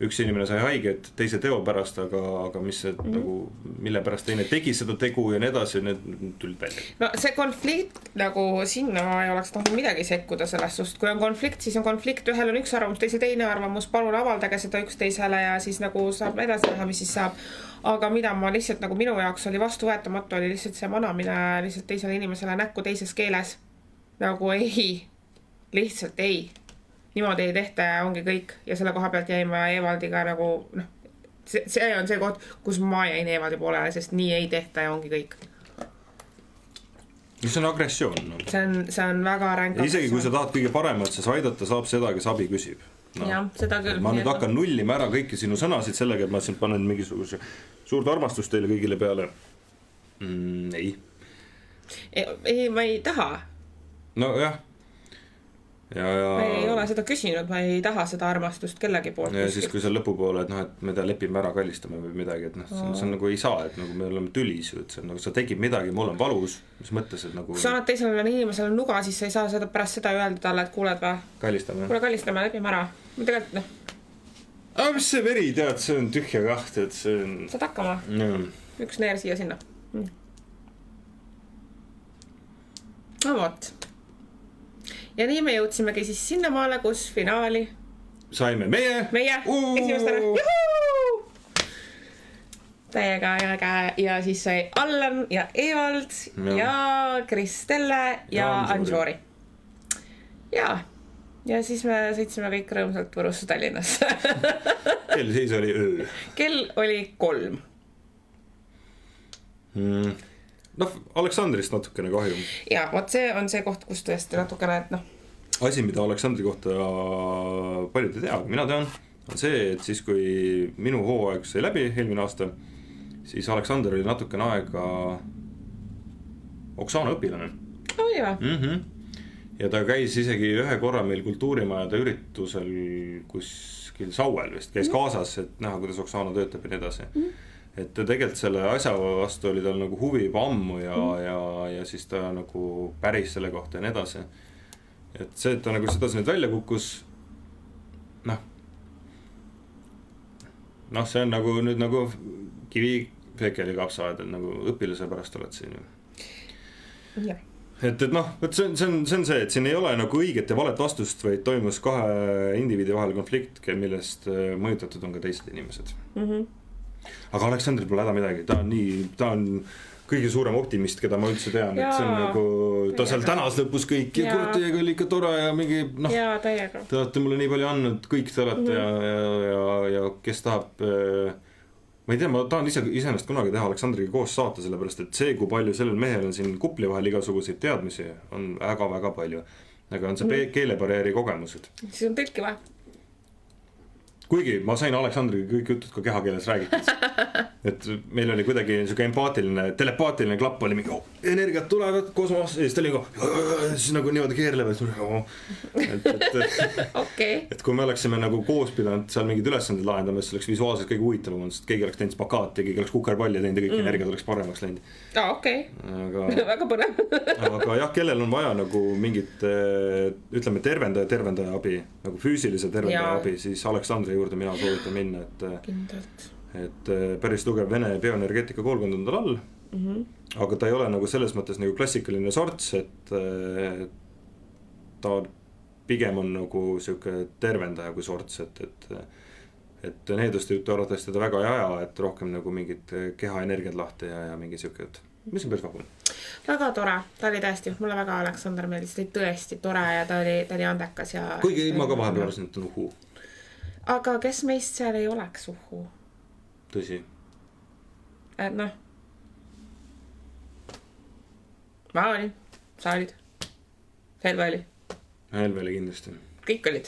Üks inimene sai haiget teise teo pärast, aga mis see nagu, mille pärast teine tegi seda tegu ja nii edasi, need tulid välja. No see konflikt nagu sinna ma ei oleks tahtnud midagi sekkuda sellest, sest kui on konflikt, siis on konflikt, ühel on üks arvamus, teise teine arvamus, palun avaldage seda üksteisele ja siis nagu saab edasi näha, mis siis saab. Aga mida ma lihtsalt nagu minu jaoks oli vastuvõetamatu, oli lihtsalt see manamine lihtsalt teisele inimesele näkku teises keeles. Nagu ei, lihtsalt ei. Niimoodi ei tehta ja ongi kõik ja selle koha pealt jäin ma Evaldiga nagu noh, see on see koht, kus ma jäin Evaldi poolele, sest nii ei tehta ja ongi kõik. See on agressioon. No. See on väga ränk. Isegi kui sa tahad kõige paremat, siis aidata saab seda, kes abi küsib. No. Jah, seda küll. Ma nüüd hakkan nullima ära kõiki sinu sõnasid sellega, et ma siin panen mingisuguse suurt armastust teile kõigile peale. Ei. Ei, ma ei taha. No jah. Ma ei ole seda küsinud, ma ei taha seda armastust kellegi poolt. Ja siis kui see lõpupoole, et noh, et me ta lepime ära, kallistame või midagi, et noh, see on nagu ei saa, et nagu me oleme tülis, et see on nagu sa tegid midagi, mul on valus, mis mõttes, et nagu. Kui sa annad teisele inimesele nuga, siis sa ei saa seda pärast seda öelda talle, et kuuled või? Kallistame. Kuule kallistame, lepime ära. Ma tegelikult noh. Aga mis see veri, tead, see on tühja kaht, et see on. Saad hakkama? Üks neer siia sinna. No vot. Ja nii me jõudsimegi siis sinnamaale, kus finaali saime meie esimestena täiega ja siis sai Allan ja Evald ja Kristelle ja Anžori. Ja siis me sõitsime kõik rõõmsalt Võrusse Tallinnasse. Kell siis oli öö. Kell oli 3. Noh, Aleksandrist natukene kahju. Ja, võt see on see koht, kus tõesti natukene, et noh. Asi, mida Aleksandri kohta paljud ei tea, aga mina tean, on see, et siis kui minu hooaeg sai läbi eelmine aasta, siis Aleksander oli natukene aega Oksana õpilane. Oli või? Ja ta käis isegi ühe korra meil kultuurimajade üritusel kuskil Sauel vist, käis kaasas, et näha, kuidas Oksana töötab ja nii edasi. Et tegelikult selle asja vastu oli tal nagu huvi juba ammu ja siis ta nagu päris selle kohta ja nii edasi. Et see, et ta nagu sedasi nüüd välja kukkus, noh, see on nagu nüüd nagu kivi Fekeli kapsaaed, et nagu õpilase pärast oled siin ju. Jah. Et noh, see on see, et siin ei ole nagu õiget ja valet vastust, vaid toimus kahe indiviidi vahel konflikt, millest mõjutatud on ka teised inimesed. Aga Aleksandril pole häda midagi, ta on kõige suurem optimist, keda ma üldse tean, et see on nagu, ta seal tänas lõpus kõik ja kurat, teiega oli ikka tore ja mingi, noh, te olete mulle nii palju andnud, kõik te olete ja kes tahab, ma ei tea, ma tahan iseenesest kunagi teha Aleksandriga koos saata, sellepärast, et see, kui palju sellel mehel on siin kupli vahel igasuguseid teadmisi, on väga-väga palju, aga on see keelebarjääri kogemused. Siis on tõlki vaja. kuigi ma sain Aleksandriga kõik jutud ka kehakeeles räägitud. Et meil oli kuidagi niisugune empaatiline, telepaatiline klapp oli mingi energiat tulevad kosmos ja siis ta oli siis nagu niimoodi keerleb, et kui me oleksime nagu koos pidanud seal mingid ülesanded lahendama, siis oleks visuaalselt kõige huvitavam, sest keegi oleks teinud spakaati, keegi oleks kukerpalli teinud ja kõik energiat oleks paremaks läinud. Aga väga põnev. Aga jah, kellel on vaja nagu mingit, ütleme, tervendaja abi, nagu füüsilise tervendaja abi, siis Aleksandri juurde mina soovitan minna, et päris tugev Vene bioenergeetika koolkond on tal all, aga ta ei ole nagu selles mõttes nagu klassikaline sorts, et ta pigem on nagu siuke tervendaja kui sorts, et needuste jutu arvates teda väga ei aja, et rohkem nagu mingid kehaenergiad lahti ja mingi siuke, et mis on päris vahvune. Väga tore, ta oli tõesti, mulle väga Aleksander meeldis, ta oli tõesti tore ja ta oli andekas ja... Kuigi ma ka vahepeal arvasin, et on uhuu. Aga kes meist seal ei oleks uhuu? Tõsi. Et noh. Ma olin, sa olid. Helve oli. Helve oli kindlasti. Kõik olid.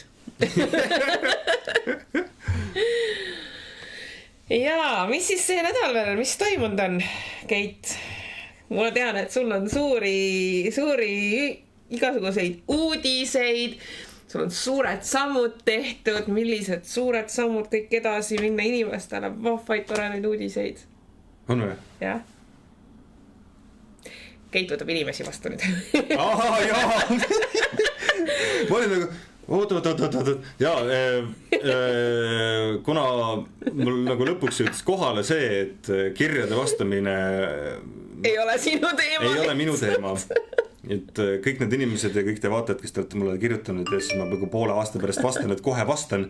Jaa, mis siis see nädal veel, mis toimunud on, Keit? Ma tean, et sul on suuri igasuguseid uudiseid, sul on suured sammud tehtud, millised suured sammud kõik edasi minna inimestele, vahvaid toredaid uudiseid. On või? Jah. Keit võtab inimesi vastu nüüd. Aha, jaa. Ma olin nagu, oot. Jaa, kuna mul nagu lõpuks jõudis kohale see, et kirjade vastamine ei ole sinu teema. Ei ole minu teema. Et kõik need inimesed ja kõik te vaatajad, kes te olete mulle kirjutanud ja siis ma poole aasta pärast vastan, et kohe vastan.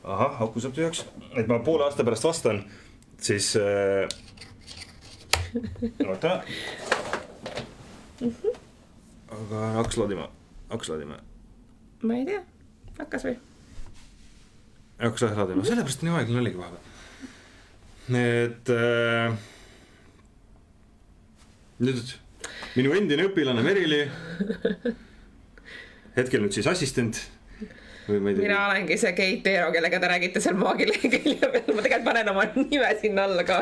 Ahah, aku saab tühjaks. Et ma poole aasta pärast vastan, siis... Oota. Aga hakkas laadima. Ma ei tea, hakkas või? Hakkas laadima, sellepärast nii aeglane oligi vahepeal. Et... Nüüd... Minu endine õpilane Merili, hetkel nüüd siis assistent. Mina olengi see Keit Eero, kellega te räägite seal maagilehekülje peal. Ma tegelikult panen oma nime sinna alla ka.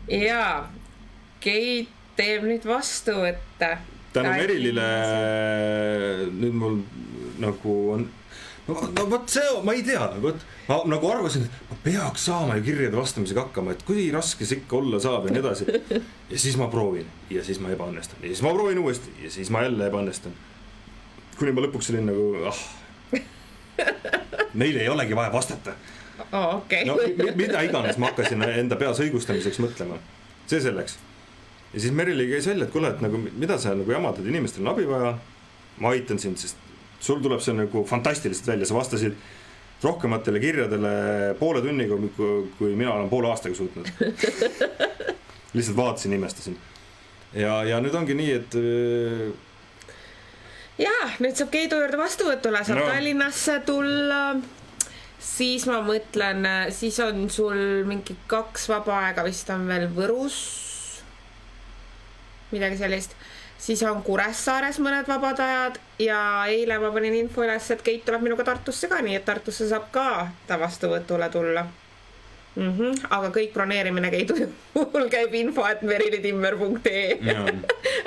Ja Keit teeb nüüd vastuvõtte. Tänu Merilile nüüd mul nagu on... No võt see, ma ei tea, ma nagu arvasin, et ma peaks saama ju kirjade vastamisega hakkama, et kui raske see ikka olla saab ja nii edasi. Ja siis ma proovin ja siis ma ebaõnnestan ja siis ma proovin uuesti ja siis ma jälle ebaõnnestan. Kuni ma lõpuks olin nagu, neile ei olegi vaja vastata. Okay. No, mida iganes ma hakkasin enda peas õigustamiseks mõtlema. See selleks. Ja siis Merili käis välja, et kuule, et nagu, mida sa nagu jamatad, inimestel on abi vaja, ma aitan sind, sest sul tuleb see nagu fantastiliselt välja, sa vastasid rohkematele kirjadele poole tunniga, kui mina olen poole aastaga suutnud. Lihtsalt vaatasin, imestasin. Ja nüüd ongi nii, et... Jaa, nüüd saab Keidu juurde vastuvõtule, saab Tallinnasse tulla. Siis ma mõtlen, siis on sul mingi 2 vaba aega, vist on veel Võrus. Midagi sellist. Siis on Kuressaares mõned vabad ajad ja eile ma panin info üles, et Keit tuleb minuga Tartusse ka, nii et Tartusse saab ka ta vastuvõtule tulla. Aga kõik broneerimine Keidu mul käib info, et merilitimmer.ee.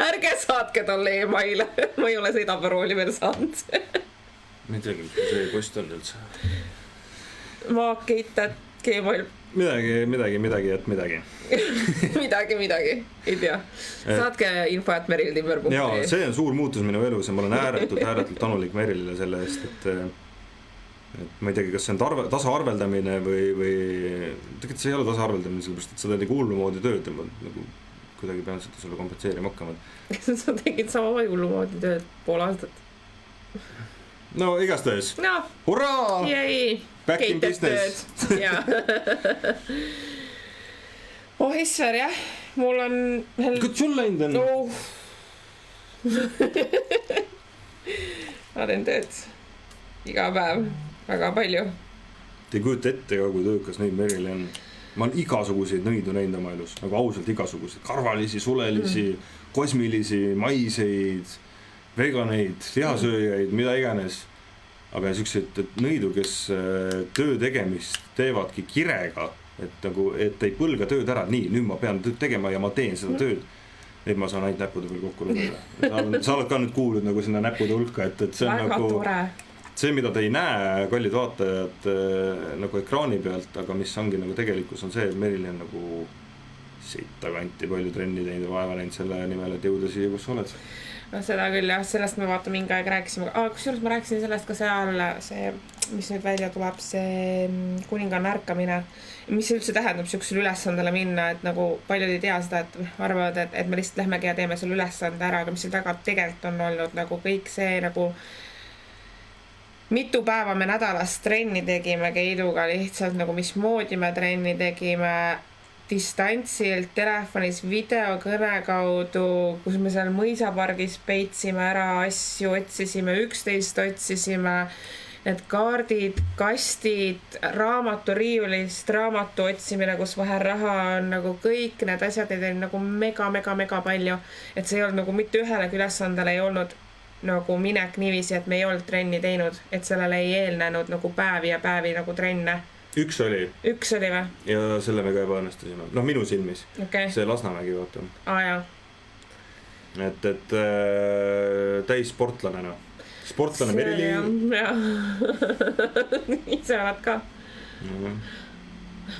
Ärge saatke talle e-maile, ma ei ole seda parooli veel saanud. Ma ei teagi, mis see post on üldse. Maak.gmail. Midagi. midagi, ei tea. Saatke info, et merilitimmer.ee. Jaa, see on suur muutus minu elus ja ma olen ääretult tänulik Merilile selle eest, et ma ei teagi, kas see on tasaarveldamine või tegelikult see ei ole tasaarveldamine, sellepärast, et sa teed nagu hullumoodi tööd ja ma nagu kuidagi pean seda sulle kompenseerima hakkama. Sa tegid sama hullumoodi tööd pool aastat. No igastahes. No. Hurraa! Jäi! Back in business. Isver, jah. Mul on... Good sul läinud on? Ma teen tööd iga päev väga palju. Te ei kujuta ette ka, kui töökas neid Merili on. Ma olen igasuguseid nõidu näinud oma elus. Nagu ausalt igasuguseid. Karvalisi, sulelisi, kosmilisi, maiseid, veganeid, lihasööjaid, mida iganes. aga siuksed nõidu, kes töö tegemist teevadki kirega, et nagu, et ei põlga tööd ära, nii, nüüd ma pean tööd tegema ja ma teen seda tööd. Neid ma saan ainult näppude veel kokku lugeda. Sa oled ka nüüd kuulnud nagu sinna näppude hulka, et see on väga nagu tore. See, mida te ei näe, kallid vaatajad, nagu ekraani pealt, aga mis ongi nagu tegelikkus on see, et Merili on nagu siit taganti palju trenni teinud ja vaeva näinud selle nimel, et jõuda siia, kus sa oled. No seda küll jah, sellest me vaata mingi aeg rääkisime, kusjuures ma rääkisin sellest ka seal see, mis nüüd välja tuleb, see kuninganna ärkamine, mis see üldse tähendab siuksele ülesandele minna, et nagu paljud ei tea seda, et arvavad, et me lihtsalt lähmegi ja teeme selle ülesande ära, aga mis seal taga tegelikult on olnud nagu kõik see nagu mitu päeva me nädalas trenni tegime Keiduga lihtsalt nagu mismoodi me trenni tegime distantsilt, telefonis, videokõne kaudu, kus me seal mõisapargis peitsime ära asju, otsisime, üksteist otsisime, need kaardid, kastid, raamaturiiulist, raamatu otsimine, kus vahel raha on, nagu kõik need asjad ei teinud nagu mega palju, et see ei olnud nagu mitte ühelegi ülesandele ei olnud nagu minek niiviisi, et me ei olnud trenni teinud, et sellele ei eelnenud nagu päevi ja päevi nagu trenne. Üks oli või? Ja selle me ka ebaõnnestusime. Noh, minu silmis. Okay. See Lasnamägi vaata. Jaa. Et täis sportlanena. Sportlane Merili. Jaa. Ise oled ka.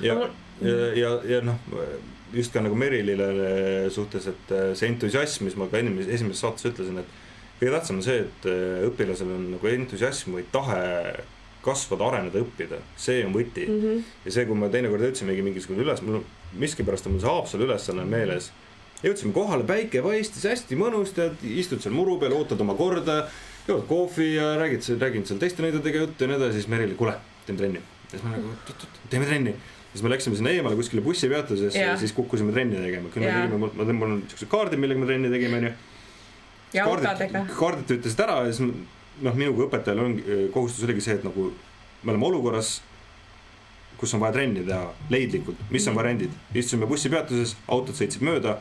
Ja noh, just ka nagu Merilile suhtes, et see entusiasm, mis ma ka esimeses saates ütlesin, et kõige tähtsam on see, et õpilasel on nagu entusiasm või tahe kasvada, areneda, õppida. See on võti. Ja see, kui me teinekord jõudsimegi mingisugune miskipärast on mul see Haapsalu ülesanne meeles. Jõudsime kohale, päike paistis hästi mõnust ja istud seal muru peal, ootad oma korda, jood kohvi ja räägid seal teiste nõidadega juttu ja nii edasi, siis Merili, kuule, teeme trenni. Ja siis me nagu, teeme trenni. Ja siis me läksime sinna eemale kuskile bussipeatuses ja siis kukkusime trenni tegema. Kui me tegime, ma tõin mul niisugused kaardid, millega me trenni tegime. Ja autodega. Kaardid ütlesid ära ja siis noh, minuga õpetajal on kohustus oligi see, et nagu me oleme olukorras, kus on vaja trenni teha leidlikult, mis on variandid. Istusime bussipeatuses, autod sõitsid mööda.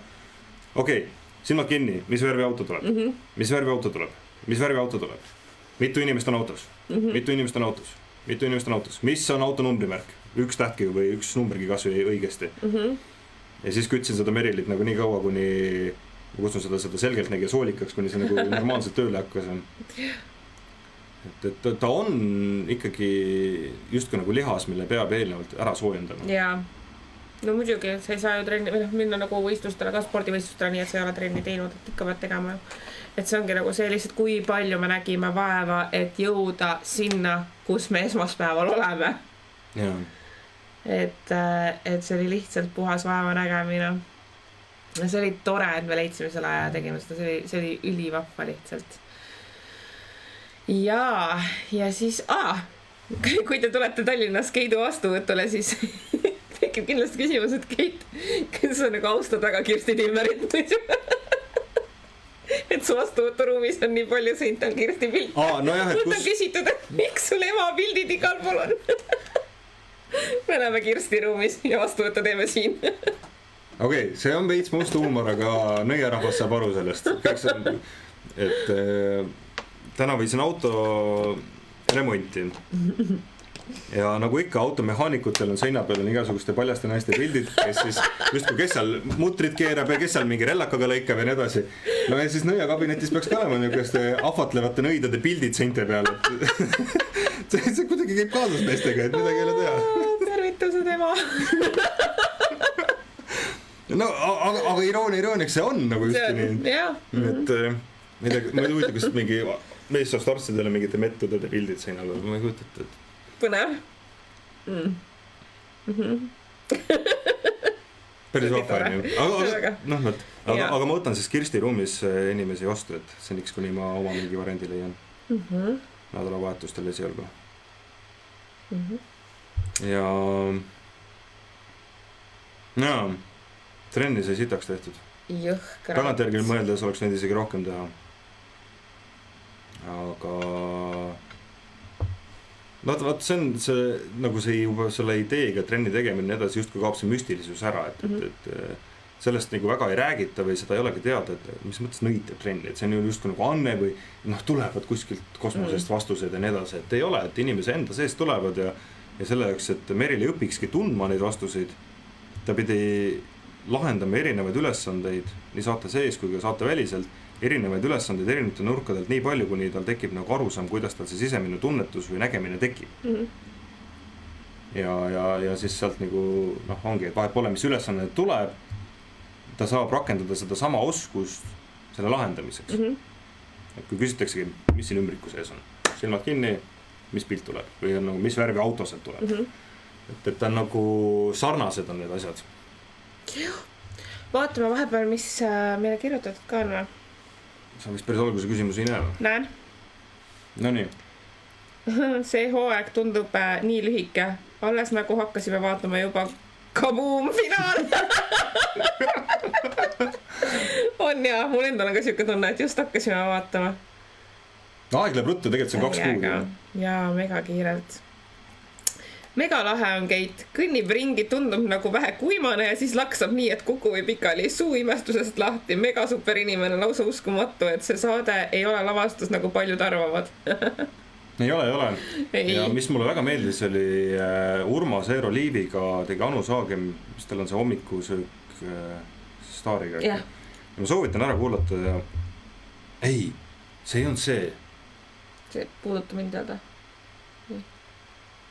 Okei, silmad kinni, mis värvi auto tuleb? Mis värvi auto tuleb? Mis värvi auto tuleb? Mitu inimest on autos? Mitu inimest on autos? Mitu inimest on autos? Mis on auto numbrimärk? Üks tähtki või üks numbrigi kasvõi õigesti. Ja siis kütsin seda Merilit nagu nii kaua, kuni ma kutsun seda selgelt nägi soolikaks, kuni see nagu normaalselt tööle hakkas. Et ta on ikkagi justkui nagu lihas, mille peab eelnevalt ära soojendama. Jaa. No muidugi, sa ei saa ju trenni, minna nagu võistlustele, ka spordivõistlustele, nii et sa ei ole trenni teinud, et ikka pead tegema. Et see ongi nagu see lihtsalt, kui palju me nägime vaeva, et jõuda sinna, kus me esmaspäeval oleme. Jaa. Et see oli lihtsalt puhas vaeva nägemine. Ja see oli tore, et me leidsime selle aja ja tegime seda, see oli ülivahva lihtsalt. Ja siis, kui te tulete Tallinnas Keidu vastuvõtule, siis tekib kindlasti küsimus, et Keit, kes sa nagu austad väga Kirsti Timmerit muidu. Et su vastuvõturuumis on nii palju sind on Kirsti pilt. Mult on küsitud, et miks sul ema pildid igal pool on. Me oleme Kirsti ruumis ja vastuvõttu teeme siin. Okei, see on veits must huumor, aga nõiarahvas saab aru sellest. Et täna võisin auto remonti. Ja nagu ikka automehaanikutel on seina peal on igasuguste paljaste naiste pildid, kes siis just kes seal mutrit keerab ja kes seal mingi rellakaga lõikab ja nii edasi. No ja siis nõiakabinetis peaks ka olema niisuguste ahvatlevate nõidade pildid seinte peal. See kuidagi käib kaasas meestega, et midagi ei ole teha. Tervitused ema. No, aga irooniaks see on nagu just nii. Et ma ei huvita, kas mingi meessoost arstidele mingite metodide pildid seina peal, ma ei kujuta, et põnev. Päris vahva on ju. Aga ma võtan siis Kirsti ruumis inimesi vastu, et seniks, kuni ma oma mingi variandi leian. Nädalavahetustel esialgu. Ja trenni sai sitaks tehtud. Jõhkra. Tagantjärgi mõeldes oleks neid isegi rohkem teha. Aga vaat see on nagu see juba selle ideega trenni tegemine edasi just kui kaob see müstilisus ära, et sellest nagu väga ei räägita või seda ei olegi teada, et mis mõttes nõitab trenni, et see on ju justkui nagu anne või noh, tulevad kuskilt kosmosest vastused ja nii edasi, et ei ole, et inimese enda sees tulevad ja selle jaoks, et Merili õpikski tundma neid vastuseid, ta pidi lahendama erinevaid ülesandeid nii saate sees kui ka saate väliselt, erinevaid ülesandeid erinevate nurkadelt nii palju, kuni tal tekib nagu arusaam, kuidas tal see sisemine tunnetus või nägemine tekib. Ja siis sealt nagu noh, ongi, et vahet pole, mis ülesanne tuleb, ta saab rakendada seda sama oskust selle lahendamiseks. Et kui küsitaksegi, mis siin ümbriku sees on, silmad kinni, mis pilt tuleb või on nagu, mis värvi auto sealt tuleb. Et ta on nagu sarnased on need asjad. Vaatame vahepeal, mis meile kirjutatud ka on. Sa vist päris alguse küsimusi ei näe või? Näen. No nii. See hooaeg tundub nii lühike. Alles nagu hakkasime vaatama juba Kaboom finaal. On ja, mul endal on ka siuke tunne, et just hakkasime vaatama. Aeg läheb ruttu, tegelikult see on 2 kuud. Jaa, mega kiirelt. Mega lahe on Keit, kõnnib ringi, tundub nagu vähe kuimane ja siis laksab nii, et kuku või pikali suu imestusest lahti. Mega super inimene, lausa uskumatu, et see saade ei ole lavastus nagu paljud arvavad. Ei ole. Ja mis mulle väga meeldis oli Urmas Eero Liiviga tegi Anu Saagem, mis tal on see hommikusöök staariga. Ja ma soovitan ära kuulata ja ei, see ei olnud see. See puudutab mind teada.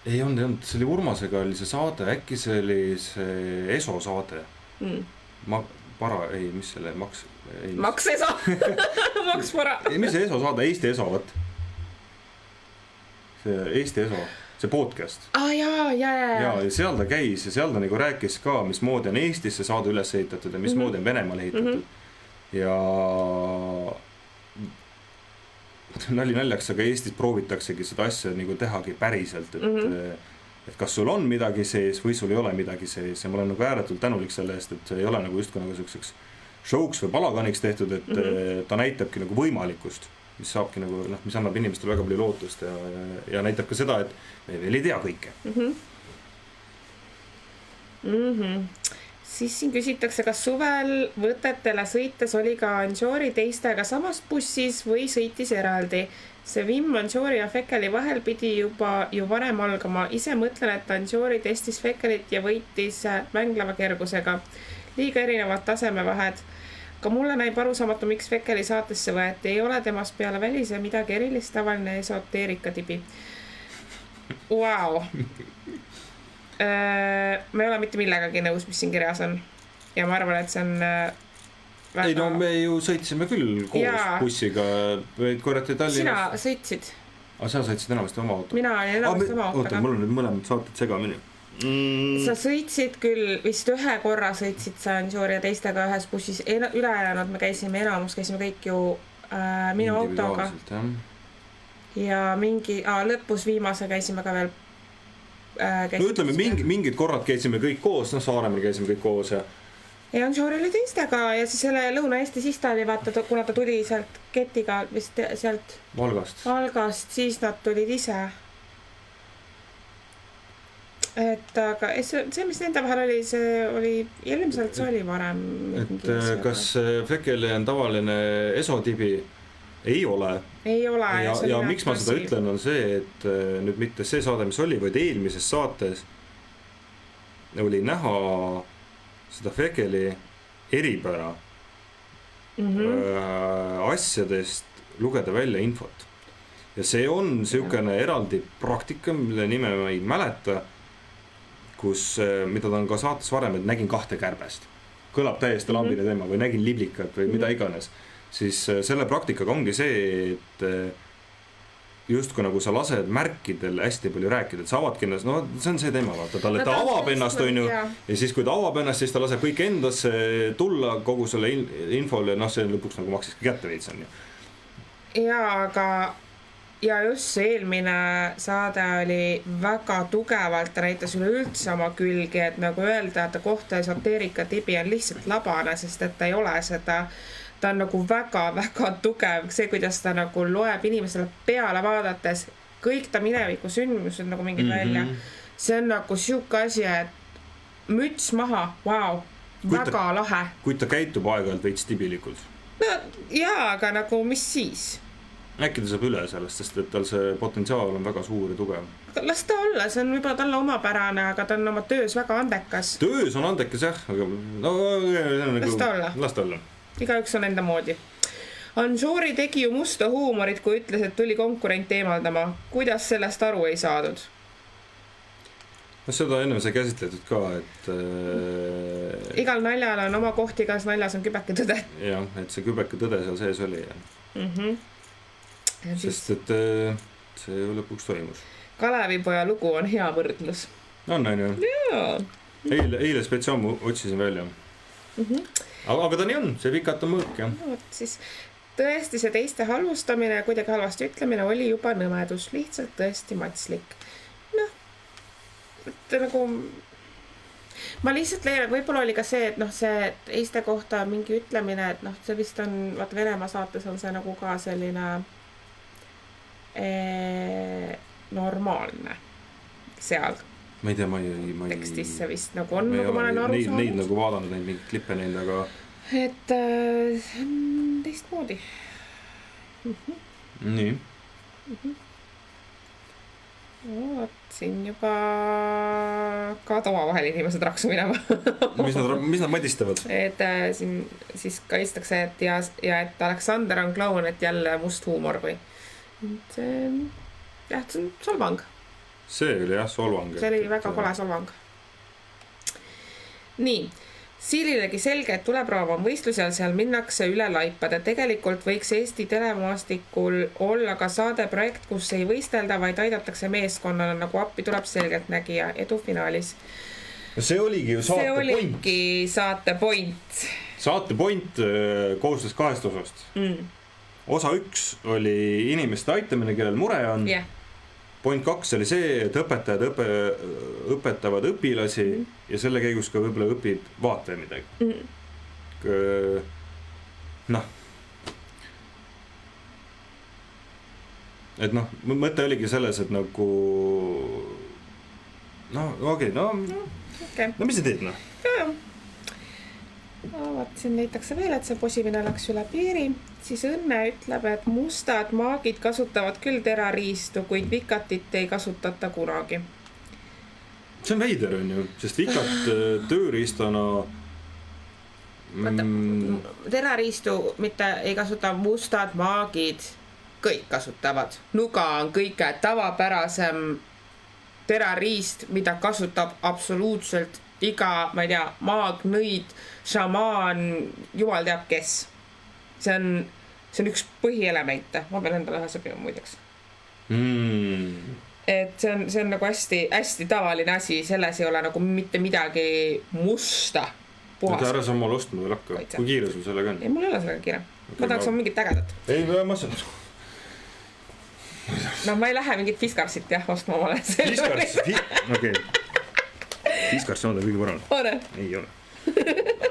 Ei olnud, see oli Urmasega oli see saade, äkki see oli see ESO saade. Mis selle Maks ESO. Maks para. Mis see ESO saade, Eesti ESO, võt. See Eesti ESO, see podcast. Ja seal ta käis ja seal ta nagu rääkis ka, mismoodi on Eestis see saade üles ehitatud ja mismoodi on Venemaal ehitatud. Ja nali naljaks, aga Eestis proovitaksegi seda asja nagu tehagi päriselt, et kas sul on midagi sees või sul ei ole midagi sees ja ma olen nagu ääretult tänulik selle eest, et see ei ole nagu just nagu selliseks showks või palaganiks tehtud, et ta näitabki nagu võimalikkust, mis saabki nagu, mis annab inimestele väga palju lootust ja näitab ka seda, et me veel ei tea kõike. Siis siin küsitakse, kas suvel võtetele sõites oli ka Anžoori teistega samas bussis või sõitis eraldi. See Vim Anžoori ja Fekeli vahel pidi juba ju varem algama. Ise mõtlen, et Anžoori testis Fekelit ja võitis mängleva kergusega. Liiga erinevad tasemevahed. Ka mulle näib arusaamatu, miks Fekeli saatesse võeti. Ei ole temast peale välise midagi erilist, tavaline esoteerika tibi. Wow. Me ei ole mitte millegagi nõus, mis siin kirjas on. Ja ma arvan, et see on väga... Ei no me ju sõitsime küll koos bussiga, võid korrati Tallinnas. Sina sõitsid. Sa sõitsid enamasti oma auto. Mina olin enamasti oma autoga. Oota, mul on nüüd mõlemad saated segamini. Sa sõitsid küll, vist ühe korra sõitsid sa Anžoori ja teistega ühes bussis. Ülejäänud me käisime kõik ju minu autoga. Ja mingi, lõpus viimase käisime ka veel no ütleme, mingid korrad käisime kõik koos, Saaremaal käisime kõik koos ja Anžoori oli teistega ja siis selle Lõuna-Eesti siis ta oli vaata, kuna ta tuli sealt ketiga vist sealt Valgast, siis nad tulid ise. Et aga see, mis nende vahel oli, see oli ilmselt see oli varem. Et kas Fekeli on tavaline esotibi? Ei ole. Ja miks ma seda ütlen on see, et nüüd mitte see saade, mis oli, vaid eelmises saates oli näha seda Fekeli eripära asjadest lugeda välja infot. Ja see on siukene eraldi praktika, mille nime ma ei mäleta, mida ta on ka saates varem, et nägin 2 kärbest. Kõlab täiesti lambine teema või nägin liblikat või mida iganes. Siis selle praktikaga ongi see, et just kui nagu sa lased märkidel hästi palju rääkida, et sa avadki ennast, no see on see teema, vaata, talle ta avab ennast, on ju, ja siis kui ta avab ennast, siis ta laseb kõik endasse tulla kogu selle infole, see lõpuks nagu maksiski kätte veits, on ju. Ja just see eelmine saade oli väga tugevalt, ta näitas üleüldse oma külgi, et nagu öelda, et ta kohta esoteerika tibi on lihtsalt labane, sest et ta ei ole seda. Ta on nagu väga-väga tugev, see, kuidas ta nagu loeb inimesele peale vaadates, kõik ta mineviku sündmused nagu mingid välja. See on nagu siuke asi, et müts maha, wow. väga lahe. Kuid ta käitub aeg-ajalt veits tibilikult. No jaa, aga nagu mis siis? Äkki ta saab üle sellest, sest et tal see potentsiaal on väga suur ja tugev. Las ta olla, see on võib-olla talle omapärane, aga ta on oma töös väga andekas. Töös on andekas jah, aga no, las ta olla. Las ta olla. Igaüks on enda moodi. Anžoori tegi ju musta huumorit, kui ütles, et tuli konkurent eemaldama. Kuidas sellest aru ei saadud? No seda enne sai käsitletud ka, et igal naljal on oma koht, igas naljas on kübeke tõde. Jah, et see kübeke tõde seal sees oli. Sest et see ju lõpuks toimus. Kalevipoja lugu on hea võrdlus. On ju? Jaa. Eile spetsiaalmu otsisin välja. Aga ta nii on, see Vikat on mõõk, jah. No, siis tõesti see teiste halvustamine ja kuidagi halvasti ütlemine oli juba nõmedus, lihtsalt tõesti matslik. Noh, et nagu ma lihtsalt leian, et võib-olla oli ka see, et noh, see teiste kohta mingi ütlemine, et noh, see vist on, vaata Venemaa saates on see nagu ka selline normaalne seal. Ma ei tea, ma ei tekstis see vist nagu on, nagu ma olen aru saanud. Neid nagu vaadanud, neid mingid klippe neid, aga et see on teistmoodi. Nii. No, siin juba ka tova vahel inimesed raksu minema. mis nad madistavad? Et siin siis kaitstakse, et ja et Aleksander on klaun, et jälle must huumor või. See on solvang. See oli jah, solvang. See oli väga kole solvang. Nii. Siililegi selge, et tuleproov on võistlusel, seal minnakse üle laipade. Tegelikult võiks Eesti telemaastikul olla ka saadeprojekt, kus ei võistelda, vaid aidatakse meeskonnale, nagu appi tuleb selgeltnägija edu finaalis. See oligi ju saate point. See oligi saate point. Saate point koosnes 2 osast. Osa 1 oli inimeste aitamine, kellel mure on. Yeah. Point 2 oli see, et õpetajad õpetavad õpilasi ja selle käigus ka võib-olla õpid vaataja midagi. Noh. Et noh, mõte oligi selles, et nagu no okei, no mis sa teed noh? No, vaat siin leitakse veel, et see posimine läks üle piiri. Siis Õnne ütleb, et mustad maagid kasutavad küll terariistu, kuid vikatit ei kasutata kunagi. See on veider on ju, sest vikat tööriistana terariistu mitte ei kasuta mustad maagid, kõik kasutavad. Nuga on kõige tavapärasem terariist, mida kasutab absoluutselt iga, ma ei tea, maag, nõid, šamaan, jumal teab kes. See on üks põhielemente. Ma pean endale ühe sõpima muideks. Et see on nagu hästi tavaline asi. Selles ei ole nagu mitte midagi musta. Puhas. Ära sa oma ostma veel hakka. Kui kiire sul sellega on? Ei, mul ei ole sellega kiire. Ma tahaks oma mingit ägedat. Ei, ma saan. No ma ei lähe mingit Fiskarsit jah ostma omale. Okei. Fiskars on kõige parem. Ole. Ei ole.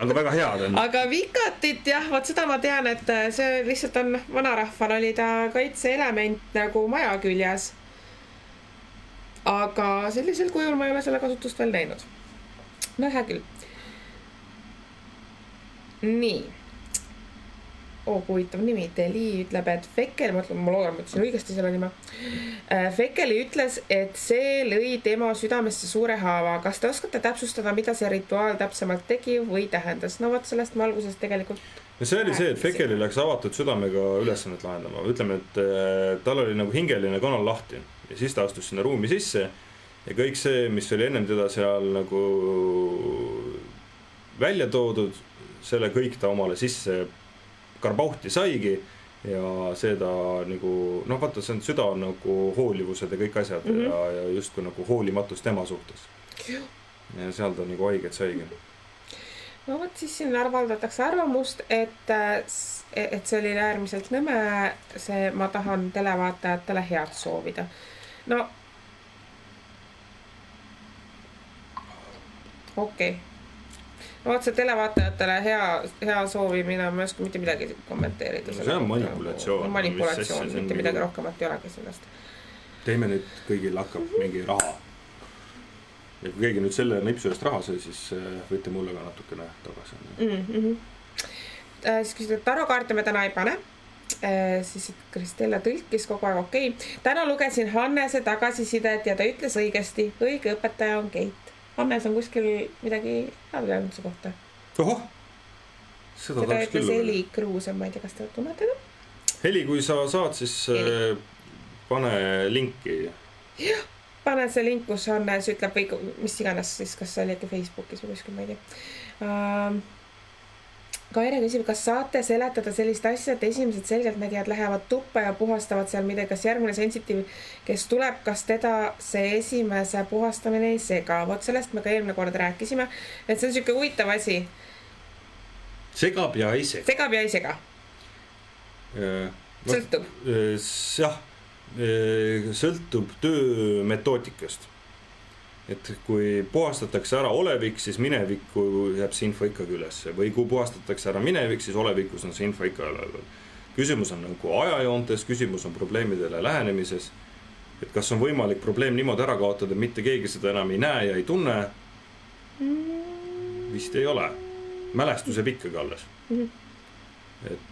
Aga väga head on. Aga vikatit jah, vaat seda ma tean, et see lihtsalt on vanarahval oli ta kaitseelement nagu maja küljes. Aga sellisel kujul ma ei ole selle kasutust veel näinud. No hea küll. Nii. Kui huvitav nimi. Deli ütleb, et Fekeli, ma loodan, ma ütlesin õigesti selle nime. Fekeli ütles, et see lõi tema südamesse suure haava. Kas te oskate täpsustada, mida see rituaal täpsemalt tegi või tähendas? No võt sellest ma alguses tegelikult... See oli see, et Fekeli läks avatud südamega ülesannet lahendama. Ütleme, et tal oli nagu hingeline kanal lahti ja siis ta astus sinna ruumi sisse ja kõik see, mis oli ennem teda seal nagu välja toodud, selle kõik ta omale sisse karbauhti saigi ja seda nagu, noh vaata, see on süda nagu hoolivused ja kõik asjad ja just kui nagu hoolimatus tema suhtes. Ja seal ta nagu haiget saigi. No võt siis siin arvaldatakse arvamust, et see oli äärmiselt nõme, see ma tahan televaatajatele head soovida. No, okei. No vaat see televaatajatele hea soovimine, ma ei oska mitte midagi kommenteerida. No see on manipulatsioon. Manipulatsioon, mitte midagi rohkemat ei olegi sellest. Teeme nüüd kõigil hakkab mingi raha. ja kui keegi nüüd selle nipsu eest raha sai, siis võite mulle ka natukene tagasi. Siis küsitud, tarokaarte me täna ei pane. Siis Kristella tõlkis kogu aeg okei. Täna lugesin Hannese tagasisidet ja ta ütles õigesti. Õige õpetaja on Keit. Hannes on kuskil midagi öelnud su kohta. Ohoh! Seda tahaks küll. Heli Kruus, ma ei tea, kas te tunnete ta? Heli, kui sa saad, siis pane linki. Jah, pane see link, kus Hannes ütleb või mis iganes siis, kas see oli ikka Facebookis või kuskil, ma ei tea. Kaire küsib, kas saate seletada sellist asja, et esimesed selgeltnägijad lähevad tuppa ja puhastavad seal midagi, kas järgmine sensitiiv, kes tuleb, kas teda see esimese puhastamine ei sega? Vot sellest me ka eelmine kord rääkisime, et see on siuke huvitav asi. Segab ja ei sega. Segab ja ei sega. Sõltub. Jah, sõltub töö metoodikast. Et kui puhastatakse ära olevik, siis minevikku jääb see info ikkagi üles. Või kui puhastatakse ära minevik, siis olevikus on see info ikka üleval. Küsimus on nagu ajajoontes, küsimus on probleemidele lähenemises. Et kas on võimalik probleem niimoodi ära kaotada, mitte keegi seda enam ei näe ja ei tunne? Vist ei ole. Mälestus jääb ikkagi alles. Et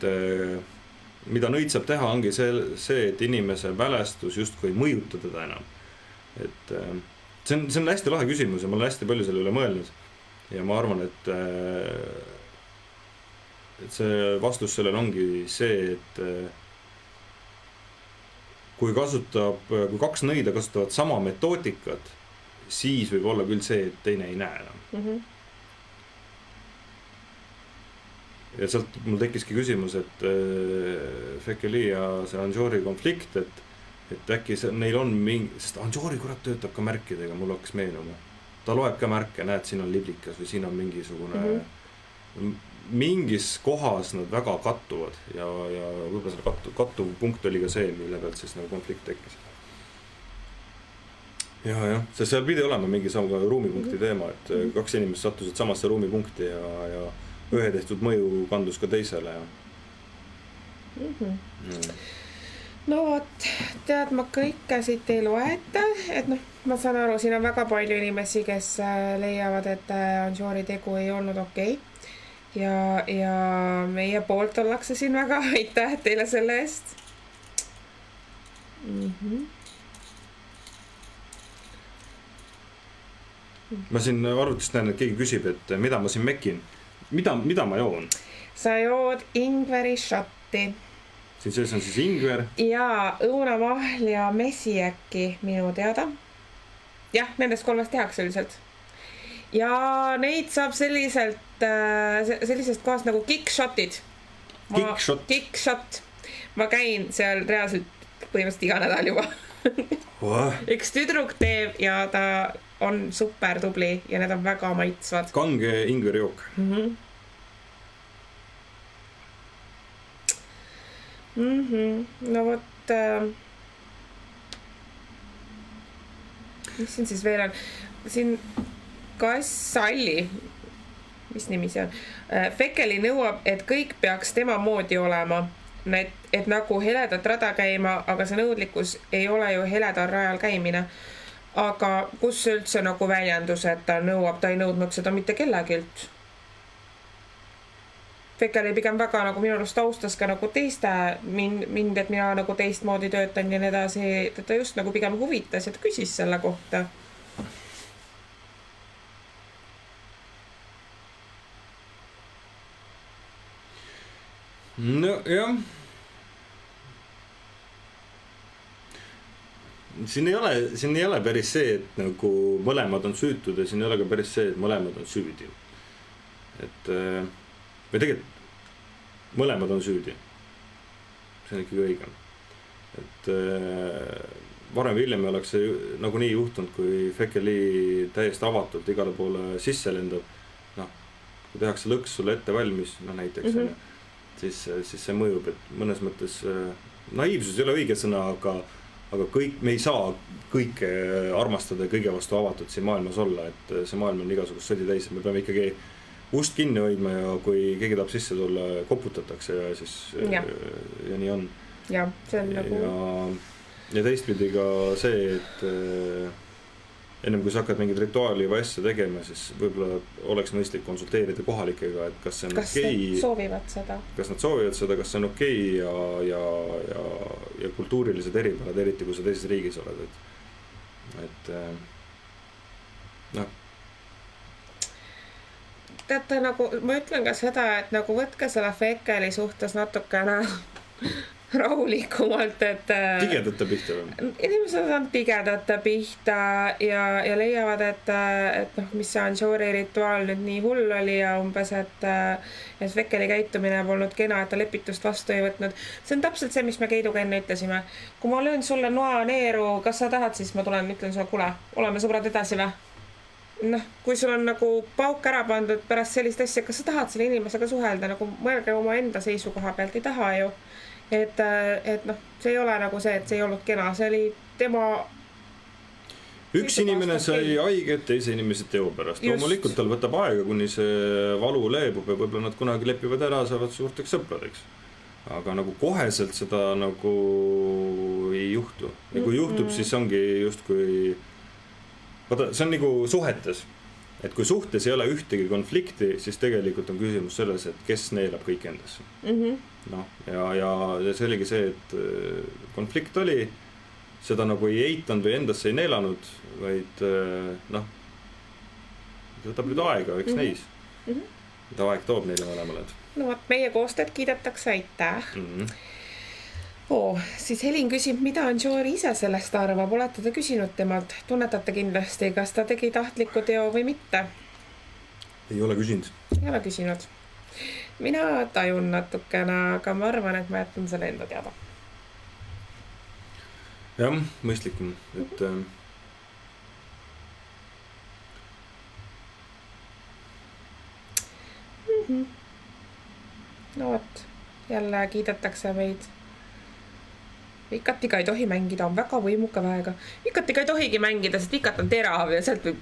mida nõid saab teha, ongi see, et inimese mälestus justkui ei mõjuta teda enam. Et see on hästi lahe küsimus ja ma olen hästi palju selle üle mõelnud. Ja ma arvan, et see vastus sellel ongi see, et kui kaks nõida kasutavad sama metoodikat, siis võib olla küll see, et teine ei näe enam. Ja sealt mul tekkiski küsimus, et Fekeli ja see Anjori konflikt, et äkki neil on mingi, sest Anjori kurat töötab ka märkidega, mul hakkas meenuma. Ta loeb ka märke, näed, siin on liblikas või siin on mingisugune, mingis kohas nad väga kattuvad ja võib-olla selle kattuv punkt oli ka see, mille pealt siis nagu konflikt tekkis. Ja, sest seal pidi olema mingi sama ruumipunkti teema, et kaks inimest sattusid samasse ruumipunkti ja ühe tehtud mõju kandus ka teisele. No vot, tead, ma kõike siit ei loeta, et ma saan aru, siin on väga palju inimesi, kes leiavad, et Anjori tegu ei olnud okei. Ja meie poolt ollakse siin väga, aitäh teile selle eest. Ma siin arvutist näen, et keegi küsib, et mida ma siin mekin. Mida ma joon? Sa jood ingveri shotti. Siin sees on siis ingver. Ja õunamahl ja messi äkki minu teada. Jah, nendest kolmest tehakse üldiselt. Ja neid saab sellisest kohast nagu kickshotid. Kickshot. Ma käin seal reaalselt põhimõtteliselt iga nädal juba. Üks tüdruk teeb ja ta on super tubli ja need on väga maitsvad. Kange ingverijook. No vot, mis siin siis veel on? Siin Kassalli, mis nimi see on? Fekeli nõuab, et kõik peaks tema moodi olema, et nagu heledat rada käima, aga see nõudlikkus ei ole ju heledal rajal käimine. Aga kus üldse nagu väljendus, et ta nõuab, ta ei nõudnud seda mitte kellagilt? Fekeli pigem väga nagu minu arust austas ka nagu teiste mind, et mina nagu teistmoodi töötan ja nii edasi. Ta just nagu pigem huvitas ja ta küsis selle kohta. No jah. Siin ei ole päris see, et nagu mõlemad on süütud ja siin ei ole ka päris see, et mõlemad on süüdi. Et või tegelikult mõlemad on süüdi. See on ikkagi õige. Et varem või hiljem oleks see nagu nii juhtunud, kui Fekeli täiesti avatult igale poole sisse lendab. Kui tehakse lõks sulle ette valmis, näiteks, siis see mõjub, et mõnes mõttes naiivsus ei ole õige sõna, aga me ei saa kõike armastada ja kõige vastu avatud siin maailmas olla, et see maailm on igasugust sõdi täis, me peame ikkagi ust kinni hoidma ja kui keegi tahab sisse tulla, koputatakse ja siis ja nii on. Ja, see on nagu... Ja teistpidi ka see, et ennem kui sa hakkad mingid rituaali või asja tegema, siis võib-olla oleks mõistlik konsulteerida kohalikega, et kas see on okei. Soovivad seda? Kas nad soovivad seda, kas see on okei ja kultuurilised eripärad, eriti kui sa teises riigis oled, et noh. Teate, nagu ma ütlen ka seda, et nagu võtke selle Fekeli suhtes natukene rahulikumalt, et tigedate pihta või? Inimesed on tigedate pihta ja leiavad, et noh, mis see Anjori rituaal nüüd nii hull oli ja umbes, et Fekeli käitumine polnud kena, et ta lepitust vastu ei võtnud. See on täpselt see, mis me Keiduga enne ütlesime. Kui ma löön sulle noa neeru, kas sa tahad, siis ma tulen, ütlen sulle, kuule, oleme sõbrad edasi või? Noh, kui sul on nagu pauk ära pandud pärast sellist asja, kas sa tahad selle inimesega suhelda, nagu mõelge oma enda seisukoha pealt, ei taha ju. Et noh, see ei ole nagu see, et see ei olnud kena, see oli tema. Üks inimene sai haiget teise inimese teo pärast. Loomulikult tal võtab aega, kuni see valu leebub ja võib-olla nad kunagi lepivad ära, saavad suurteks sõpradeks. Aga nagu koheselt seda nagu ei juhtu. Ja kui juhtub, siis ongi just kui vaata, see on nagu suhetes. Et kui suhtes ei ole ühtegi konflikti, siis tegelikult on küsimus selles, et kes neelab kõik endasse. No, ja see oligi see, et konflikt oli, seda nagu ei eitanud või endasse ei neelanud, vaid noh, võtab nüüd aega, eks neis. Mida aeg toob neile mõlemale. No vaat meie koostööd kiidetakse, aitäh. Siis Helin küsib, mida Anjori ise sellest arvab, olete te küsinud temalt, tunnetate kindlasti, kas ta tegi tahtliku teo või mitte? Ei ole küsinud. Ei ole küsinud. Mina tajun natukene, aga ma arvan, et ma jätan selle enda teada. Jah, mõistlikum, et no vot, jälle kiidetakse meid. Vikatiga ei tohi mängida, on väga võimuka väega. Vikatiga ei tohigi mängida, sest Vikat on terav ja sealt võib...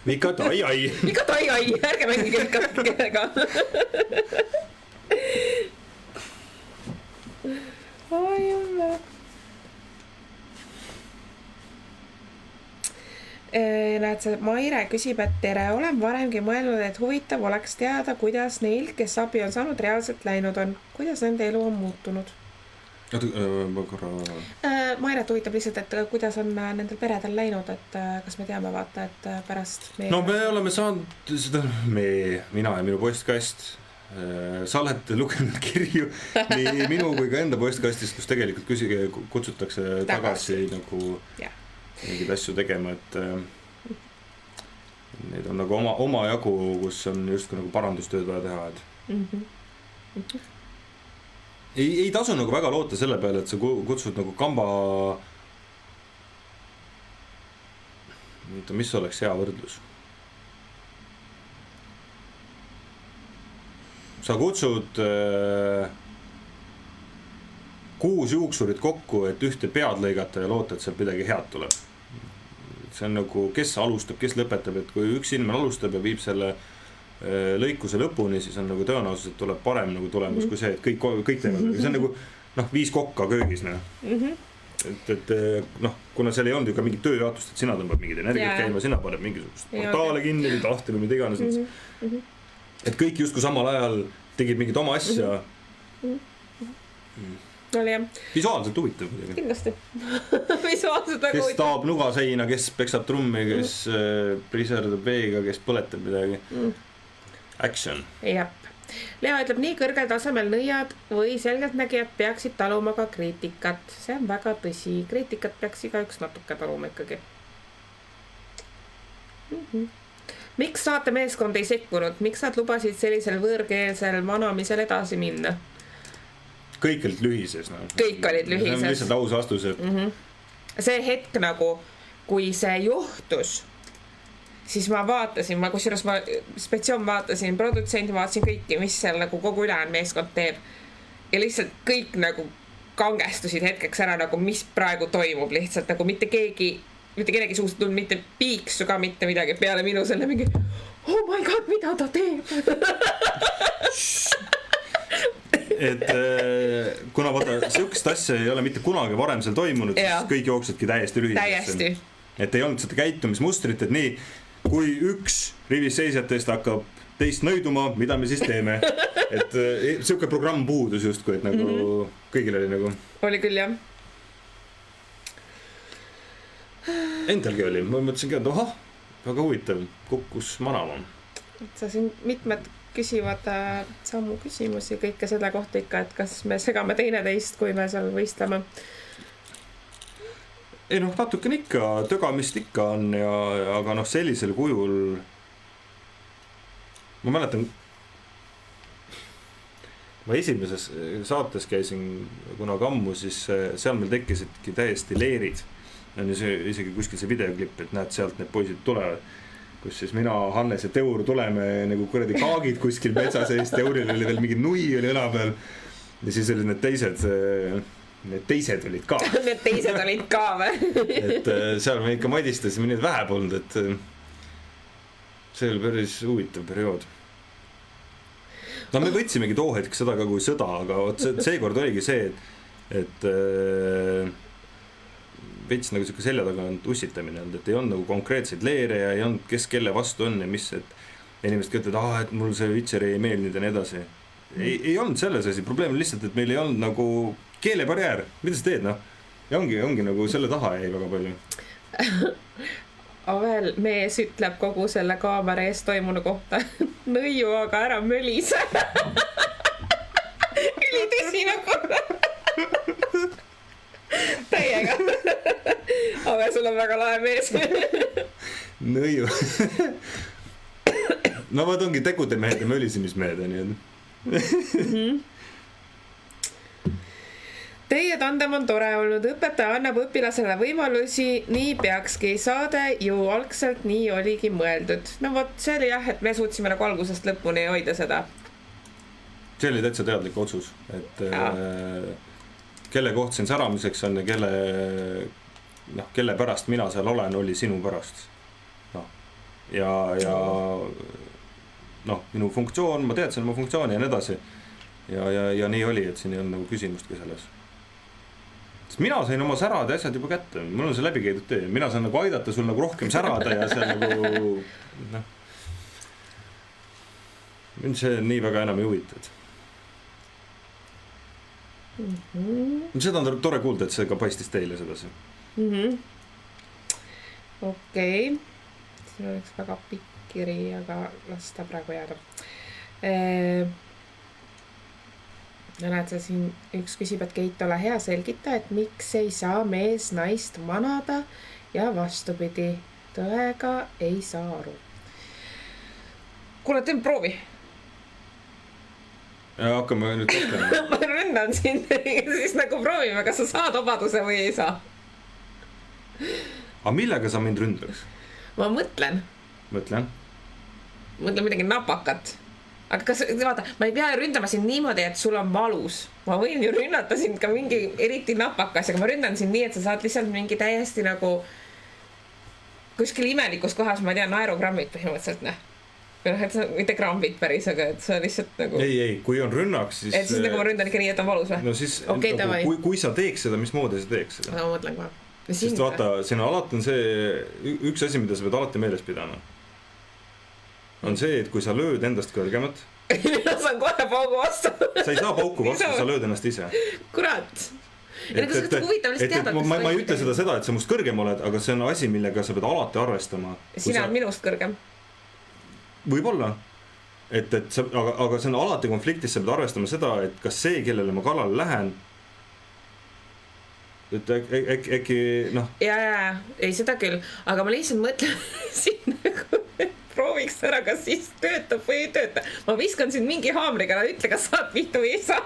Vikat, ai. Vikat, ai, ärge mängige Vikatiga. Oi, jumme. Näed, see Maire küsib, et tere, olen varemgi mõelnud, et huvitav oleks teada, kuidas neil, kes abi on saanud, reaalselt läinud on. Kuidas nende elu on muutunud? Mairet huvitab lihtsalt, et kuidas on nendel peredel läinud, et kas me teame, vaata, et pärast No me oleme saanud seda, mina ja minu postkast, sa oled lugenud kirju nii minu kui ka enda postkastist, kus tegelikult kutsutakse tagasi nagu mingid asju tegema, et need on nagu oma jagu, kus on justkui nagu parandustööd vaja teha, et ei tasu nagu väga loota selle peale, et sa kutsud nagu kamba, mis oleks hea võrdlus? Sa kutsud 6 juuksurit kokku, et ühte pead lõigata ja loota, et sealt midagi head tuleb. See on nagu, kes alustab, kes lõpetab, et kui üks inimene alustab ja viib selle lõikuse lõpuni, siis on nagu tõenäoliselt tuleb parem nagu tulemus kui see, et kõik teevad. See on nagu 5 kokka köögis. Et kuna seal ei olnud ju ka mingit tööjaotust, et sina tõmbad mingid energiat käima, sina paned mingisugust portaale kinni või tahti või mida iganes. Et kõik justkui samal ajal tegid mingit oma asja. Visuaalselt huvitav. Kindlasti. Visuaalselt väga huvitav. Kes taab nuga seina, kes peksab trummi, kes priserdab veega, kes põletab midagi. Action. Jep. Leo ütleb, nii kõrgel tasemel nõiad või selgeltnägijad peaksid taluma ka kriitikat. See on väga tõsi. Kriitikat peaks igaüks natuke taluma ikkagi. Miks saate meeskond ei sekkunud? Miks nad lubasid sellisel võõrkeelsel manamisel edasi minna? Kõik olid lühises. Kõik olid lühises. See on lihtsalt aus vastus. See hetk nagu, kui see juhtus, siis ma vaatasin, kusjuures ma spetsioon vaatasin, produtsendi vaatasin kõiki, mis seal nagu kogu ülejäänud meeskond teeb. Ja lihtsalt kõik nagu kangestusid hetkeks ära, nagu mis praegu toimub lihtsalt, nagu mitte kellegi suust tulnud, mitte piiksu ka, mitte midagi peale minu selle mingi, oh my god, mida ta teeb? Et kuna vaata, sihukest asja ei ole mitte kunagi varem seal toimunud, siis kõik jooksidki täiesti lühisesse. Täiesti. et ei olnud seda käitumismustrit, et nii, kui üks rivis seisjatest hakkab teist nõiduma, mida me siis teeme, et siuke programm puudus justkui, et nagu kõigil oli nagu. Oli küll, jah. Endalgi oli, ma mõtlesin ka, et ohah, väga huvitav, kukkus manama. Sa siin mitmed küsivad samu küsimusi kõike selle kohta ikka, et kas me segame teineteist, kui me seal võistleme. Ei noh, natukene ikka, tögamist ikka on ja, aga noh, sellisel kujul ma mäletan, ma esimeses saates käisin kunagi ammu, siis seal meil tekkisidki täiesti leerid. On isegi kuskil see videoklipp, et näed, sealt need poisid tulevad, kus siis mina, Hannes ja Teur tuleme nagu kuradi kaagid kuskil metsa seest, Teuril oli veel mingi nui oli õla peal ja siis olid need teised olid ka. Need teised olid ka või? Et seal me ikka madistasime nii, et vähe polnud, et see oli päris huvitav periood. No me võtsimegi too hetk seda ka kui sõda, aga seekord oligi see, et veits nagu siuke selja taga on ussitamine, et ei olnud nagu konkreetseid leere ja ei olnud, kes kelle vastu on ja mis, et inimesed ütlevad, et mul see Witcher ei meelnud ja nii edasi. Ei olnud selles asi, probleem on lihtsalt, et meil ei olnud nagu keelebarjäär, mida sa teed, noh? Ja ongi nagu selle taha jäi väga palju. Avel mees ütleb kogu selle kaamera ees toimunu kohta, nõiu aga ära mölise. Üli tõsine korra. Täiega. Aga sul on väga lahe mees. Nõiu. No vaat ongi tekude mehed ja mölisimismehed. Teie tandem on tore olnud, õpetaja annab õpilasele võimalusi, nii peakski saade ju algselt nii oligi mõeldud. No vot, see oli jah, et me suutsime nagu algusest lõpuni hoida seda. See oli täitsa teadlik otsus, et kelle koht siin säramiseks on ja kelle pärast mina seal olen, oli sinu pärast. Ja minu funktsioon, ma teadsin oma funktsiooni ja nii edasi. Ja nii oli, et siin ei olnud nagu küsimustki selles. Sest mina sain oma särade asjad juba kätte, mul on see läbi käidud tee. Mina saan nagu aidata sul nagu rohkem särada ja see nagu, mind see nii väga enam ei huvitad. Seda on tore kuulda, et see ka paistis teile sedasi. Okei. See oleks väga pikk kiri, aga las ta praegu jääda. Ja näed sa siin, üks küsib, et Keit, ole hea selgita, et miks ei saa mees naist manada ja vastupidi, tõega ei saa aru. Kuule, teen proovi. Ja hakkame nüüd kohtama. Ma ründan sind, siis nagu proovime, kas sa saad vabaduse või ei saa. Aga millega sa mind ründaks? Ma mõtlen midagi napakat. Aga kas, vaata, ma ei pea ründama sind niimoodi, et sul on valus. Ma võin ju rünnata sind ka mingi eriti napakas, aga ma ründan sind nii, et sa saad lihtsalt mingi täiesti nagu kuskil imelikus kohas, ma ei tea, naerugrammid põhimõtteliselt, et sa mitte grambid päris, aga et sa lihtsalt nagu ei, kui on rünnak, siis et siis nagu ma ründan ikka nii, et on valus või? No siis, okay, nagu, kui sa teeks seda, mismoodi sa teeks seda? Ma mõtlen kohe. Sest vaata, sina alati on see üks asi, mida sa pead alati meeles pidama. On see, et kui sa lööd endast kõrgemat mina saan kohe paugu vastu. Sa ei saa pauku vastu, sa lööd ennast ise. Kurat. Ma ei ütle seda, et sa must kõrgem oled, aga see on asi, millega sa pead alati arvestama. Sina on minust kõrgem. Võib-olla, aga see on alati konfliktis, sa pead arvestama seda, et kas see, kellele ma kallale lähen, et äkki, noh. Ja, ei seda küll, aga ma lihtsalt mõtlen siin nagu, et prooviks ära, kas siis töötab või ei tööta. Ma viskan siin mingi haamriga, ütle, kas saad vihtu või ei saa.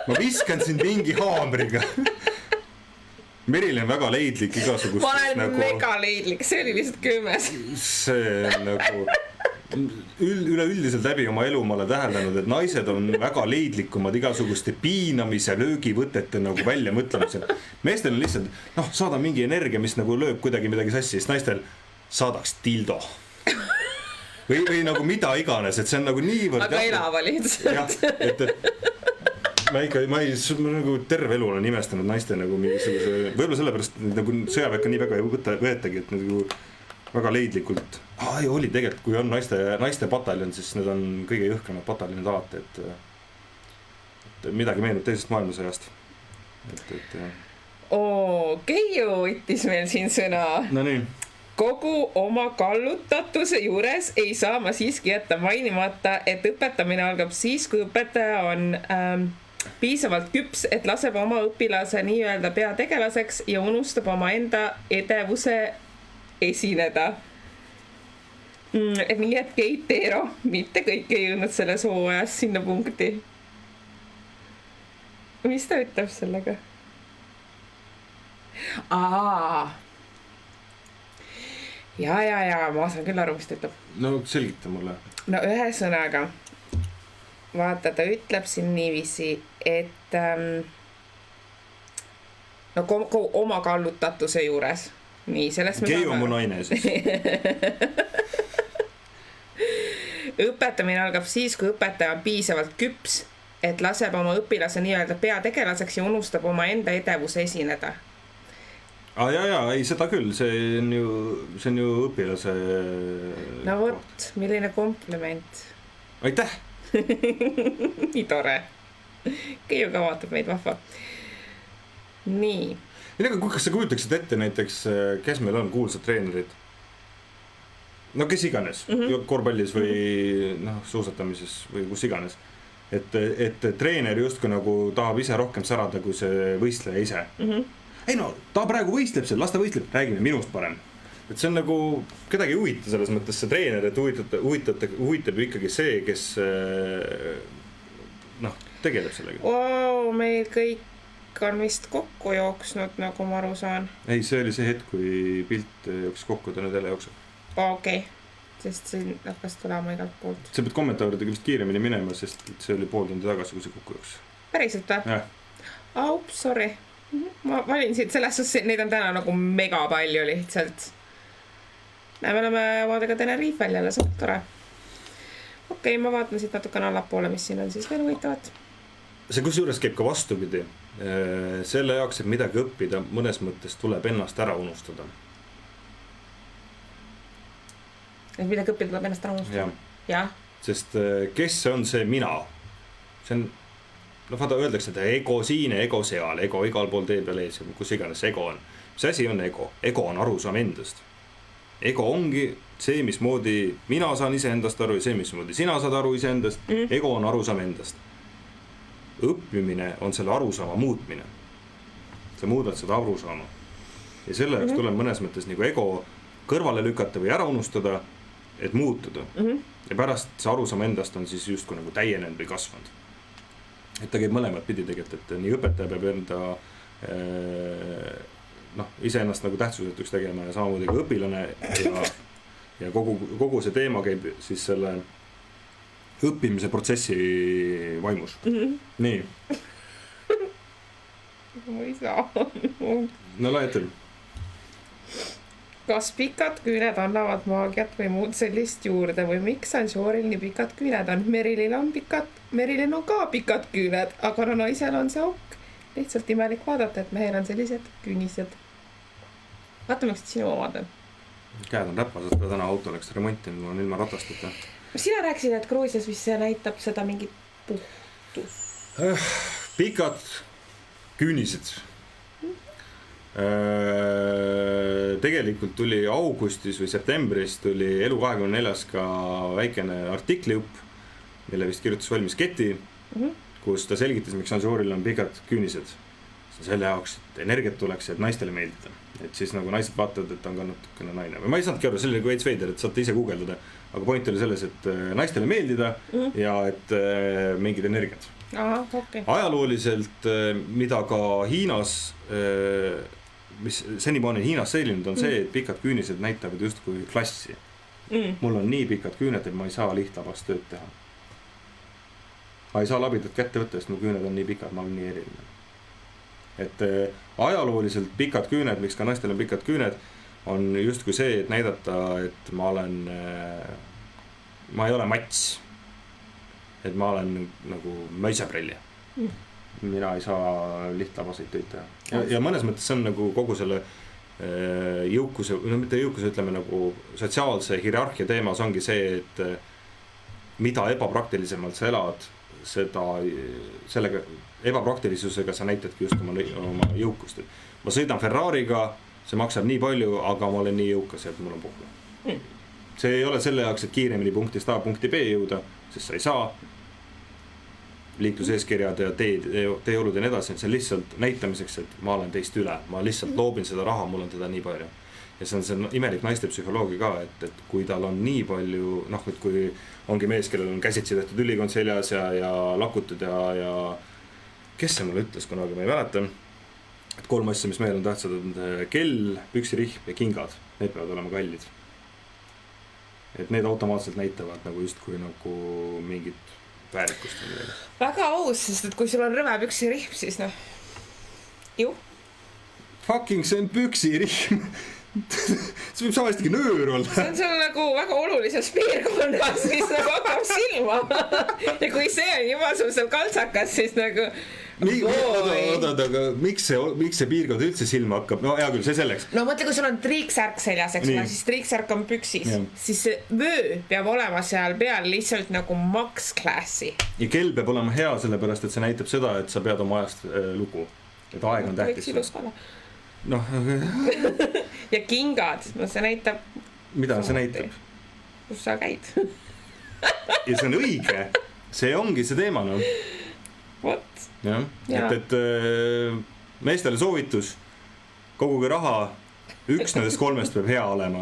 Ma viskan siin mingi haamriga. Meril on väga leidlik igasugust. Ma olen nagu mega leidlik, see oli lihtsalt köömes. See on nagu üleüldiselt läbi oma elu ma olen täheldanud, et naised on väga leidlikumad igasuguste piinamise löögivõtete nagu välja mõtlemisel. Meestel on lihtsalt, saada mingi energia, mis nagu lööb kuidagi midagi sassi, siis naistel saadaks dildo. Või nagu mida iganes, et see on nagu niivõrd. Aga elava lihtsalt. Jah, ma nagu terve elu olen imestanud naiste nagu mingisuguse, võib-olla sellepärast nagu sõjaväkke nii väga ei võetagi, et nagu väga leidlikult. Oli tegelikult, kui on naiste pataljon, siis need on kõige jõhkramad pataljonid alati, et midagi meenub teisest maailmasõjast. Keiu võttis meil siin sõna. No nii. Kogu oma kallutatuse juures ei saa ma siiski jätta mainimata, et õpetamine algab siis, kui õpetaja on piisavalt küps, et laseb oma õpilase nii-öelda peategelaseks ja unustab oma enda edevuse esineda. Nii et Keit Teero, mitte kõik ei jõudnud selles hooajas sinna punkti. Mis ta ütleb sellega? Ja, ma saan küll aru, mis ta ütleb. No selgita mulle. No ühesõnaga, vaata, ta ütleb siin niiviisi, et oma kallutatuse juures. Nii, sellest me Keiu on mu naine siis. Õpetamine algab siis, kui õpetaja on piisavalt küps, et laseb oma õpilase nii-öelda peategelaseks ja unustab oma enda edevuse esineda. Ei, seda küll, see on ju õpilase no vot, milline kompliment. Aitäh! Nii tore. Keiu ka vaatab meid vahva. Nii. Kas sa kujutaksid ette näiteks, kes meil on kuulsad treenerid? No kes iganes, korvpallis või suusatamises või kus iganes. Et treener justkui nagu tahab ise rohkem särada kui see võistleja ise. Ei no, ta praegu võistleb seal, las ta võistleb, räägime minust parem. Et see on nagu, kedagi huvita selles mõttes see treener, et huvitab ikkagi see, kes tegeleb sellega. Meil kõik on vist kokku jooksnud, nagu ma aru saan. Ei, see oli see hetk, kui pilt jooksis kokku, ta nüüd jälle jookseb. Okei, sest siin hakkas tulema igalt poolt. Sa pead kommentaaridega vist kiiremini minema, sest see oli pool tundi tagasi, kui see kokku jooks. Päriselt või? Jah. Sorry. Ma valin siit selles suhtes, neid on täna nagu mega palju lihtsalt. Me oleme vaadega Tenerifel jälle, see on tore. Okei, ma vaatan siit natukene allapoole, mis siin on siis veel huvitavat. See kus juures käib ka vastupidi. Selle jaoks, et midagi õppida, mõnes mõttes tuleb ennast ära unustada. Et midagi õppida tuleb ennast ära unustada? Ja. Sest kes on see mina? See on, vaata öeldakse, et ego siin, ego seal, ego igal pool tee peal ees, kus iganes ego on. Mis asi on ego? Ego on arusaam endast. Ego ongi see, mismoodi mina saan ise endast aru ja see, mismoodi sina saad aru ise endast. Ego on arusaam endast. Õppimine on selle arusaama muutmine. Sa muudad seda arusaama. Ja selle jaoks tuleb mõnes mõttes nagu ego kõrvale lükata või ära unustada, et muutuda. Ja pärast see arusaam endast on siis justkui nagu täienenud või kasvanud. Et ta käib mõlemad pidi tegelikult, et nii õpetaja peab enda ise ennast nagu tähtsusetuks tegema ja samamoodi ka õpilane ja kogu see teema käib siis selle õppimise protsessi vaimus. Nii. Ma ei saa. No laetel. Kas pikad küüned annavad maagiat või muud sellist juurde või miks Sanjoril nii pikad küüned on? Merilil on ka pikad küüned, aga naisel on see auk. Lihtsalt imelik vaadata, et mehel on sellised küünised. Vaatame, miks sinu omad on. Käed on räpased, täna auto läks remonti, mul on ilma ratasteta. Sina rääkisid, et Gruusias vist see näitab seda mingit puhtus. Pikad küünised. Tegelikult tuli augustis või septembris tuli Elu24 ka väikene artikliupp, mille vist kirjutas valmis Keti, kus ta selgitas, miks Sanjoril on pikad küünised. Selle jaoks, et energiat tuleks, et naistele meeldida. Et siis nagu naised vaatavad, et on ka natukene naine. Või ma ei saanudki aru, see oli veits veider, et saate ise guugeldada. Aga point oli selles, et naistele meeldida ja et mingid energiat. Okay. Ajalooliselt, mida ka Hiinas, mis senimaani Hiinas sellinud on see, et pikad küünised näitavad justkui klassi. Mul on nii pikad küüned, et ma ei saa lihtlabast tööd teha. Ma ei saa labidat kätte võtta, sest mu küüned on nii pikad, ma olen nii eriline. Et ajalooliselt pikad küüned, miks ka naistel on pikad küüned, on justkui see, et näidata, et ma ei ole mats. Et ma olen nagu möiseprelli. mina ei saa lihtlabaseid töid teha. Ja mõnes mõttes see on nagu kogu selle jõukuse, no mitte jõukuse, ütleme nagu sotsiaalse hierarhia teemas ongi see, et mida ebapraktilisemalt sa elad, seda sellega ebapraktilisusega sa näitadki just oma jõukust. Ma sõidan Ferrari'ga, see maksab nii palju, aga ma olen nii jõukas, et mul on pohla. See ei ole selle jaoks, et kiiremini punktist A punkti B jõuda, sest sa ei saa. Liikluseeskirjad ja teeolud ja nii edasi, see on lihtsalt näitamiseks, et ma olen teist üle, ma lihtsalt loobin seda raha, mul on teda nii palju. Ja see on see imelik naiste psühholoogia ka, et kui tal on nii palju, noh, et kui ongi mees, kellel on käsitsi tehtud ülikond seljas ja lakutud ja kes see mulle ütles kunagi, ma ei mäleta, et 3 asja, mis meil on tähtsad, on kell, püksirihm ja kingad, need peavad olema kallid. Et need automaatselt näitavad nagu justkui nagu mingit väärikust. Väga aus, sest et kui sul on rõve püksirihm, siis noh, ju. Fucking see on püksirihm. See võib samastigi nöör olla. See on sul nagu väga olulises piirkonnas, mis nagu hakkab silma. Ja kui see on juba sul seal kaltsakas, siis nagu aga miks see piirkond üldse silma hakkab? No hea küll, see selleks. No mõtle, kui sul on triiksärk seljas, eks ole, siis triiksärk on püksis, siis see vöö peab olema seal peal lihtsalt nagu max klassi. Ja kell peab olema hea, sellepärast, et see näitab seda, et sa pead oma ajast lugu. Et aeg on tähtis. Noh. Ja kingad, no see näitab. Mida see näitab? Kus sa käid? Ja see on õige. See ongi see teema, no. What? Ja. Et meestele soovitus, koguge raha, üks nendest 3 peab hea olema.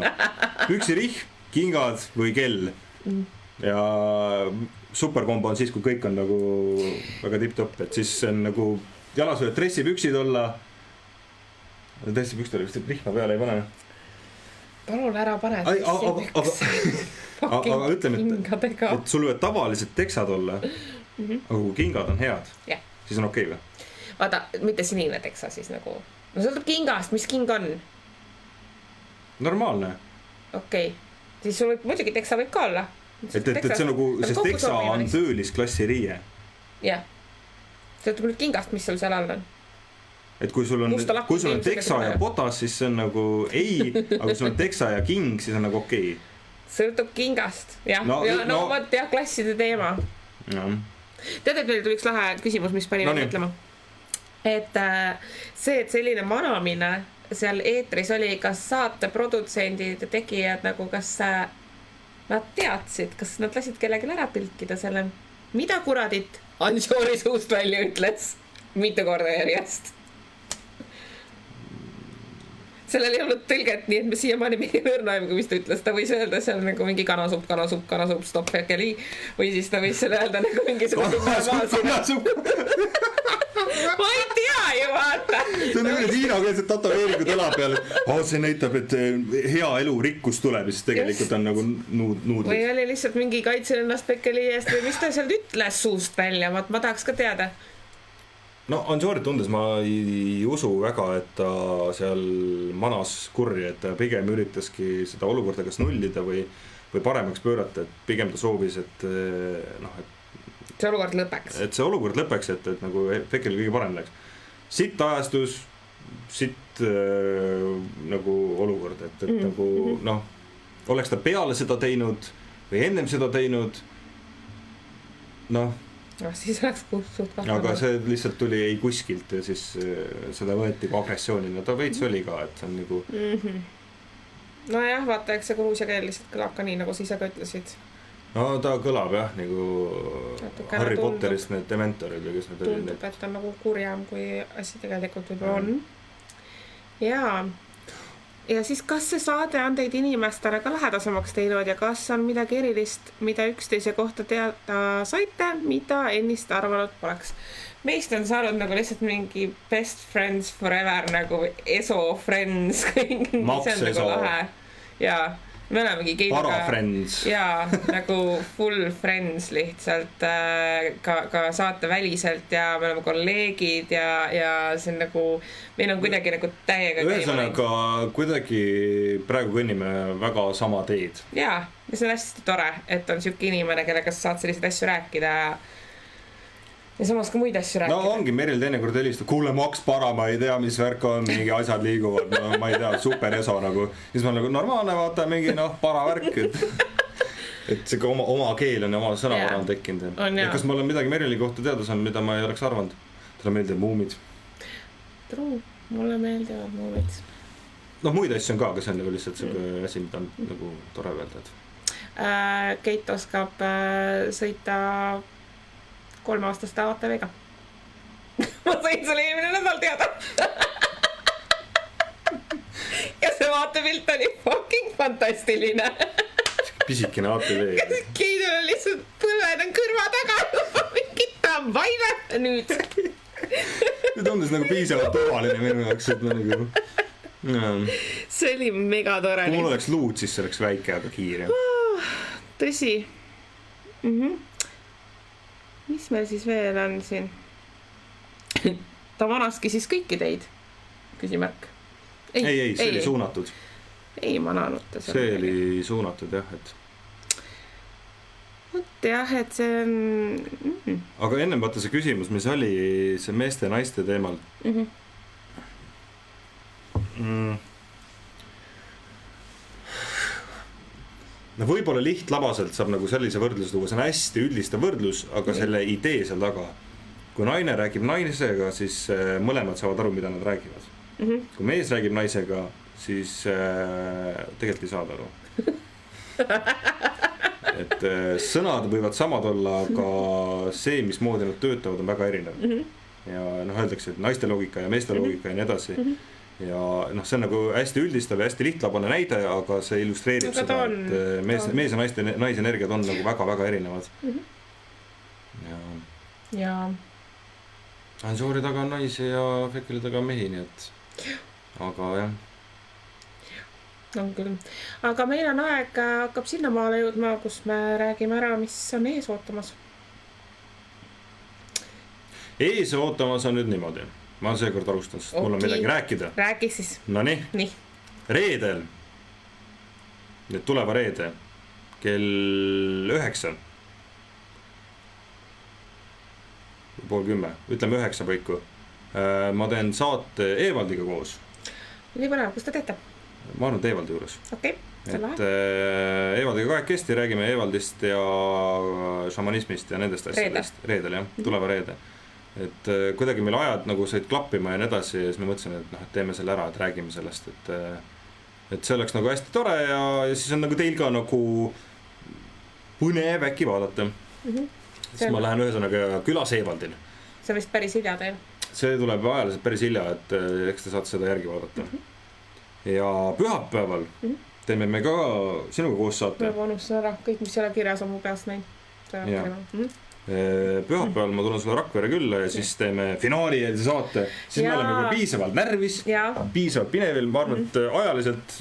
Püksirihm, kingad või kell. Ja superkombo on siis, kui kõik on nagu väga tipp-topp, et siis on nagu jalas võivad dressipüksid olla. Dressipüksid oli vist rihma peale ei pane. Palun ära pane aga ütleme, et sul võivad tavaliselt teksad olla, aga kui kingad on head, siis on okei või? Vaata, mitte sinine teksa siis nagu. No sõltub kingast, mis king on? Normaalne. Okei. Siis sul võib, muidugi teksa võib ka olla. Et see nagu, sest teksa on töölisklassi riie. Jah. Sõltub nüüd kingast, mis sul seal all on. Et kui sul on teksa ja potas, siis see on nagu ei, aga kui sul on teksa ja king, siis on nagu okei. Sõltub kingast, jah. No võt jah, klasside teema. Tead, et meil tuliks lahe küsimus, mis pani mõtlema. Et see, et selline manamine seal eetris oli, kas saate produtsendid ja tegijad nagu, kas nad teadsid, kas nad lasid kellelgi ära tõlkida selle, mida kuradit Anžoori suust välja ütles mitu korda järjest. Sellel ei olnud tõlget, nii et me siiamaani mingi õrnaim, kui mis ta ütles, ta võis öelda seal nagu mingi kanasupp, stopp keli, või siis ta võis seal öelda nagu mingisugune kanasupp. Ma ei tea ju, vaata. See on nagu hiinakeelsed tatoveeringud õla peal. See näitab, et hea elu rikkus tuleb, siis tegelikult on nagu nuudlid. Või oli lihtsalt mingi kaitse ennast pekkeli eest või mis ta seal ütles suust välja, ma tahaks ka teada. No Anžoorit tundes ma ei usu väga, et ta seal manas kurri, et ta pigem üritaski seda olukorda kas nullida või paremaks pöörata, et pigem ta soovis, et noh, et see olukord lõpeks. Et see olukord lõpeks, et nagu Fekkel kõige parem läks. Sitt ajastus, sitt nagu olukord, et nagu noh, oleks ta peale seda teinud või ennem seda teinud, noh, siis oleks suht kahtlane. Aga see lihtsalt tuli ei kuskilt ja siis seda võeti ka agressioonina. Ta veits oli ka, et see on nagu... No jah, vaata, eks see Gruusia keel lihtsalt kõlab ka nii, nagu sa ise ka ütlesid. No ta kõlab jah, nagu Harry Potterist need dementorid või kes need olid. Tundub, et on nagu kurjam, kui asi tegelikult võib on. Ja siis kas see saade on teid inimestele ka lähedasemaks teinud ja kas on midagi erilist, mida üksteise kohta teada saite, mida ennist arvanud poleks? Meist on saanud nagu lihtsalt mingi best friends forever nagu ESO friends. Max ESO. Ja me olemegi Parafriends. Ja nagu full friends lihtsalt ka saate väliselt ja me oleme kolleegid ja see on nagu, meil on kuidagi nagu täiega ühesõnaga kuidagi praegu kõnnime väga sama teed. Ja see on hästi tore, et on siuke inimene, kellega sa saad selliseid asju rääkida. ja samas ka muid asju no rääkida. ongi, Meril teinekord helistab, kuule Max para, ma ei tea, mis värk on, mingi asjad liiguvad, no ma ei tea, super eso nagu. Siis ma nagu normaalne, vaata mingi para värk, et see ka oma keel on ja oma sõnavara on tekkinud. Ja kas ma olen midagi Merili kohta teada saanud, mida ma ei oleks arvanud? Talle meeldivad muumid. True, mulle meeldivad muumid. No muid asju on ka, aga see on nagu lihtsalt see asi, mida on nagu tore öelda. Keit oskab sõita 3-aastaste ATV-ga. Ma sain sulle eelmine nädal teada. Ja see vaatepilt oli fucking fantastiline. Pisikene ATV. Keidul on lihtsalt põlved on kõrva taga. Mingit vaime nüüd. See tundus nagu piisavalt tavaline minu jaoks, et ma nagu... See oli mega tore. Kui mul oleks luud, siis see oleks väike, aga kiire. Tõsi. Mis meil siis veel on siin? Ta vanaski siis kõiki teid? Küsimärk. Ei, see oli suunatud. Ei mananud ta. See oli suunatud jah, et... Võt jah, et see on... Aga ennem vaata see küsimus, mis oli see meeste ja naiste teemal. No võib-olla lihtlabaselt saab nagu sellise võrdluse tuua, see on hästi üldistav võrdlus, aga selle idee seal taga. Kui naine räägib naisega, siis mõlemad saavad aru, mida nad räägivad. Kui mees räägib naisega, siis tegelikult ei saada aru. Et sõnad võivad samad olla, aga see, mismoodi nad töötavad, on väga erinev. Ja öeldakse, et naiste loogika ja meeste loogika ja nii edasi. Ja see on nagu hästi üldistav ja hästi lihtlabane näide, aga see illustreerib seda, et mees ja naise energiad on nagu väga-väga erinevad. Ja Ansoori taga on naisi ja Fekeli taga on mehi, nii et aga jah. On küll. Aga meil on aeg hakkab sinnamaale jõudma, kus me räägime ära, mis on ees ootamas. Ees ootamas on nüüd niimoodi. Ma seekord alustan, sest mul on midagi rääkida. Räägi siis. No nii. Reedel, nüüd tuleva reede, kell 9. 9:30, ütleme 9 paiku. Ma teen saate Eevaldiga koos. Nii põnev, kus te teete? Ma arvan, et Eevaldi juures. Okei, see et Eevaldiga kahekesti räägime Eevaldist ja šamanismist ja nendest asjadest. Reedel jah, tuleva reede. Et kuidagi meil ajad nagu said klappima ja nii edasi ja siis me mõtlesin, et teeme selle ära, et räägime sellest, et see oleks nagu hästi tore ja siis on nagu teil ka nagu põnev äkki vaadata. Siis ma lähen ühesõnaga külas Eevaldil. See vist päris hilja teil. See tuleb ajaliselt päris hilja, et eks te saate seda järgi vaadata. Ja pühapäeval teeme me ka sinuga koos saate. Ma unustan ära, kõik mis selle kirjas on mu peast näin. Pühapäeval ma tulen sulle Rakvere külla ja siis teeme finaalieelse saate. Siis me oleme juba piisavalt närvis, piisavalt pinevil. Ma arvan, et ajaliselt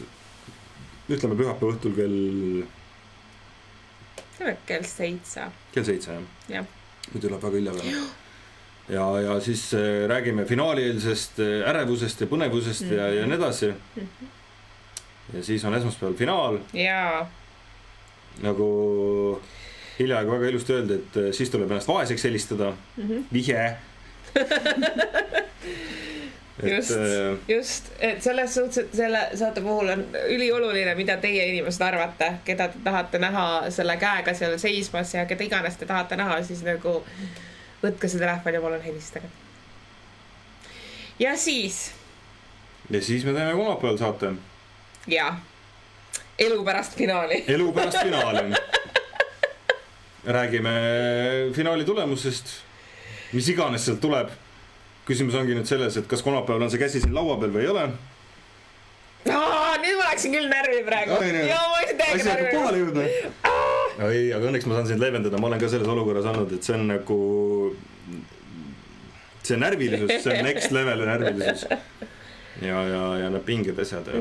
ütleme pühapäeva õhtul kell 7. Kell 7 jah. Kui tuleb väga hilja peale. Ja siis räägime finaalieelsest ärevusest ja põnevusest ja nii edasi. Ja siis on esmaspäeval finaal. Jaa. Nagu hiljaaegu väga ilusti öeldi, et siis tuleb ennast vaeseks helistada. Vihje. Just, et selles suhtes, et selle saate puhul on ülioluline, mida teie inimesed arvate, keda te tahate näha selle käega seal seismas ja keda iganes te tahate näha, siis nagu võtke see telefon ja palun helistage. Ja siis me teeme kolmapäeval saate. Jaa. Elu pärast finaali. Elu pärast finaali. Räägime finaali tulemusest, mis iganes sealt tuleb. Küsimus ongi nüüd selles, et kas kolmapäeval on see käsi siin laua peal või ei ole. Nüüd ma läksin küll närvi praegu. Ja ma olin täiega närvi. Kohale jõudma. Ei, aga õnneks ma saan sind leevendada. Ma olen ka selles olukorras olnud, et see on nagu see närvilisus, see on next level närvilisus. Ja need pinged asjad.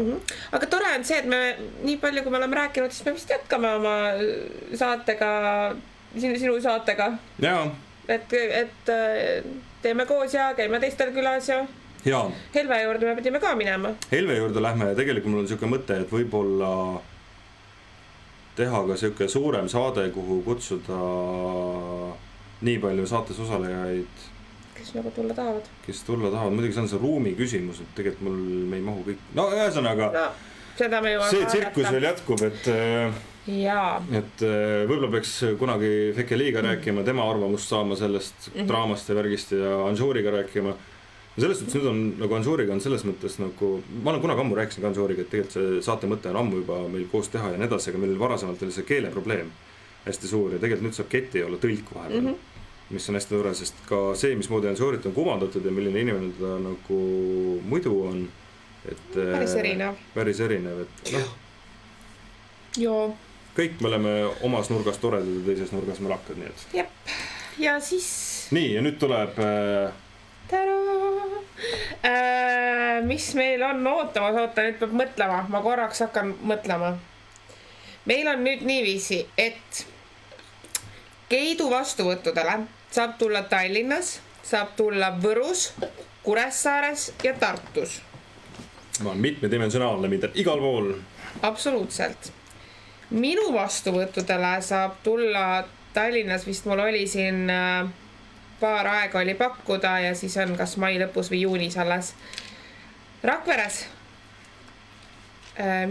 Aga tore on see, et me nii palju, kui me oleme rääkinud, siis me vist jätkame oma saatega, sinu saatega. Jaa. Et teeme koos ja käime teistel külas ja Helve juurde me pidime ka minema. Helve juurde lähme ja tegelikult mul on siuke mõte, et võib-olla teha ka siuke suurem saade, kuhu kutsuda nii palju saates osalejaid, kes nagu tulla tahavad. Muidugi see on see ruumi küsimus, et tegelikult me ei mahu kõik. No ühesõnaga, seda me see tsirkus veel jätkub, et võib-olla peaks kunagi Fekeliga rääkima, tema arvamust saama sellest draamast ja värgist ja Anžuriga rääkima. Ja selles mõttes nüüd on nagu Anžuriga on selles mõttes nagu, ma olen kunagi ammu rääkisin ka Anžuriga, et tegelikult see saate mõte on ammu juba meil koos teha ja nii edasi, aga meil varasemalt oli see keeleprobleem hästi suur ja tegelikult nüüd saab ketti olla tõlk vahepeal, mis on hästi tore, sest ka see, mismoodi Anžurit on kuvandatud ja milline inimene ta nagu muidu on, et päris erinev, et noh. Joo. Kõik me oleme omas nurgas toredad ja teises nurgas mälakad, nii et. Jep. Ja siis. Nii, ja nüüd tuleb. Mis meil on ootamas, nüüd peab mõtlema, ma korraks hakkan mõtlema. Meil on nüüd niiviisi, et Keidu vastuvõttudele saab tulla Tallinnas, saab tulla Võrus, Kuressaares ja Tartus. Ma on mitmedimensionaalne, mida igal pool. Absoluutselt. Minu vastuvõttudele saab tulla Tallinnas, vist mul oli siin paar aega oli pakkuda ja siis on kas mai lõpus või juunis alles. Rakveres.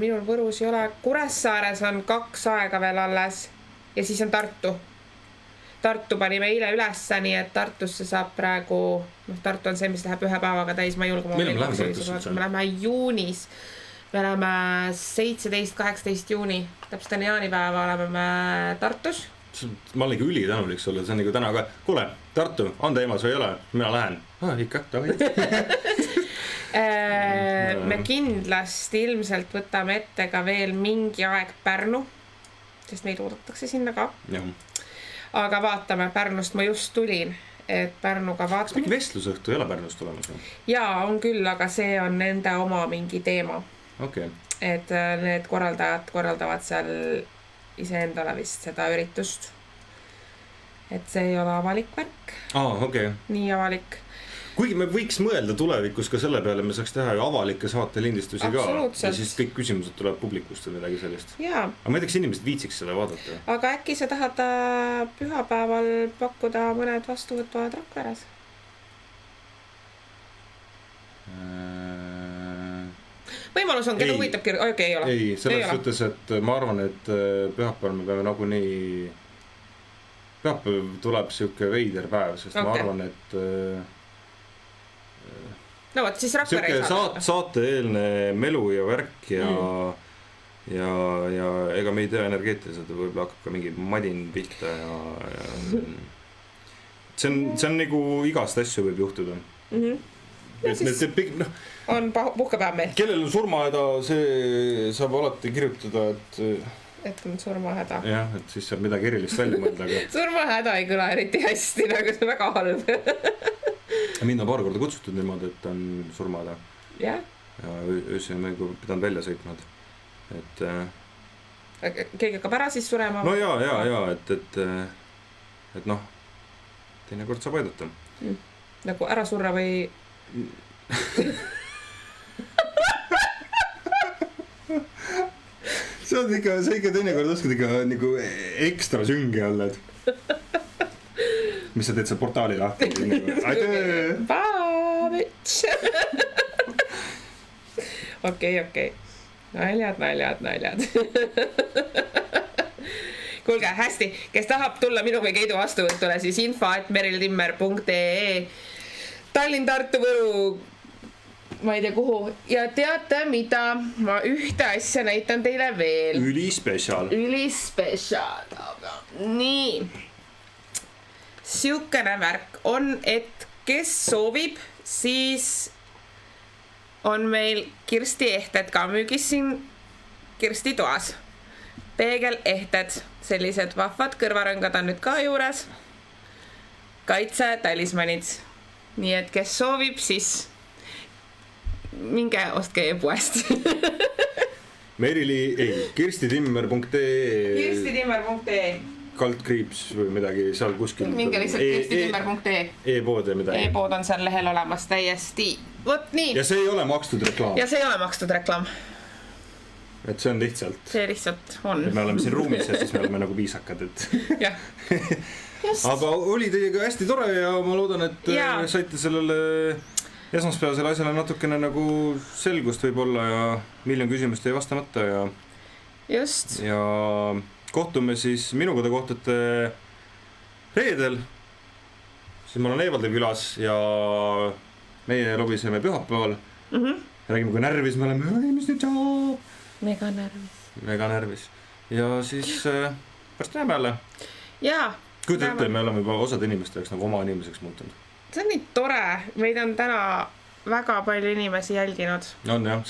Minul Võrus ei ole. Kuressaares on 2 aega veel alles ja siis on Tartu. Tartu panime eile ülesse, nii et Tartusse saab praegu, Tartu on see, mis läheb 1 päevaga täis, ma julgema. Me läheme juunis. Me oleme 17-18 juuni, täpselt on jaanipäeva oleme me Tartus. Ma olen ikka ülitänulik sulle, see on nagu täna ka, kuule, Tartu, on teemas või ei ole? Mina lähen. Ikka, davai. Me kindlasti ilmselt võtame ette ka veel mingi aeg Pärnu, sest meid oodatakse sinna ka. Aga vaatame, Pärnust ma just tulin, et Pärnuga vaatame. Kas mingi vestlusõhtu ei ole Pärnust tulemas? Jaa, on küll, aga see on nende oma mingi teema. Okay. Et need korraldajad korraldavad seal iseendale vist seda üritust. Et see ei ole avalik värk. Okay. Nii avalik. Kuigi me võiks mõelda tulevikus ka selle peale, me saaks teha ju avalikke saatelindistusi ka. Ja siis kõik küsimused tuleb publikust või midagi sellist. Jaa. Aga ma ei tea, kas inimesed viitsiks selle vaadata. Aga äkki sa tahad pühapäeval pakkuda mõned vastuvõtvad Rakveres? Võimalus on, keda huvitab kirja, okei, ei ole. Ei, selles suhtes, et ma arvan, et pühapäeval me peame nagunii, pühapäev tuleb siuke veider päev, sest ma arvan, et no võt, siis Rakvere ei saa. Saate-eelne melu ja värk ja ega me ei tea energeetiliselt, võib-olla hakkab ka mingi madin pihta ja see on nagu igast asju võib juhtuda. On puhkepäev meil. Kellel on surmahäda, see saab alati kirjutada, et on surmahäda. Jah, et siis saab midagi erilist välja mõelda. Surmahäda ei kõla eriti hästi, nagu see väga halb. Mind on paar korda kutsutud niimoodi, et on surmahäda. Ja öösel me pidanud välja sõitnud. Keegi hakkab ära siis surema? No jaa, et noh, teinekord saab aidata. Nagu ära surra või... sa ikka teinekord oskad ikka nagu ekstra süngi olla, et mis sa teed seal portaali lahti? Okei. Naljad. Kuulge, hästi, kes tahab tulla minu või Keidu vastuvõtule, siis info@meriltimmer.ee Tallinn, Tartu, Võru, ma ei tea kuhu. Ja teate mida, ma ühte asja näitan teile veel. Ülispecial. Nii. Siukene värk on, et kes soovib, siis on meil Kirsti ehted ka müügis siin Kirsti toas. Peegelehted, sellised vahvad kõrvarõngad on nüüd ka juures. Kaitse talismanid. Nii et kes soovib, siis minge ostke e-poest. kirstitimmer.ee kaldkriips või midagi seal kuskil. Minge lihtsalt kirstitimmer.ee E-pood ja midagi. E-pood on seal lehel olemas täiesti. Vot nii. Ja see ei ole makstud reklaam. et see on lihtsalt, see lihtsalt on. et me oleme siin ruumis ja siis me oleme nagu viisakad, et jah, just. aga oli teiega hästi tore ja ma loodan, et saite sellele esmaspäevasele asjale natukene nagu selgust võib-olla ja miljon küsimust jäi vastamata ja just. Ja kohtume siis, minuga te kohtate reedel, siis ma olen Eevalde külas ja meie lobiseme pühapäeval. Räägime, kui närvis me oleme, mis nüüd saab? Mega närvis. Ja siis pärast näeme jälle. Jaa. Kuida ette, me oleme juba osad inimeste jaoks nagu oma inimeseks muutunud. See on nii tore, meid on täna väga palju inimesi jälginud. On jah.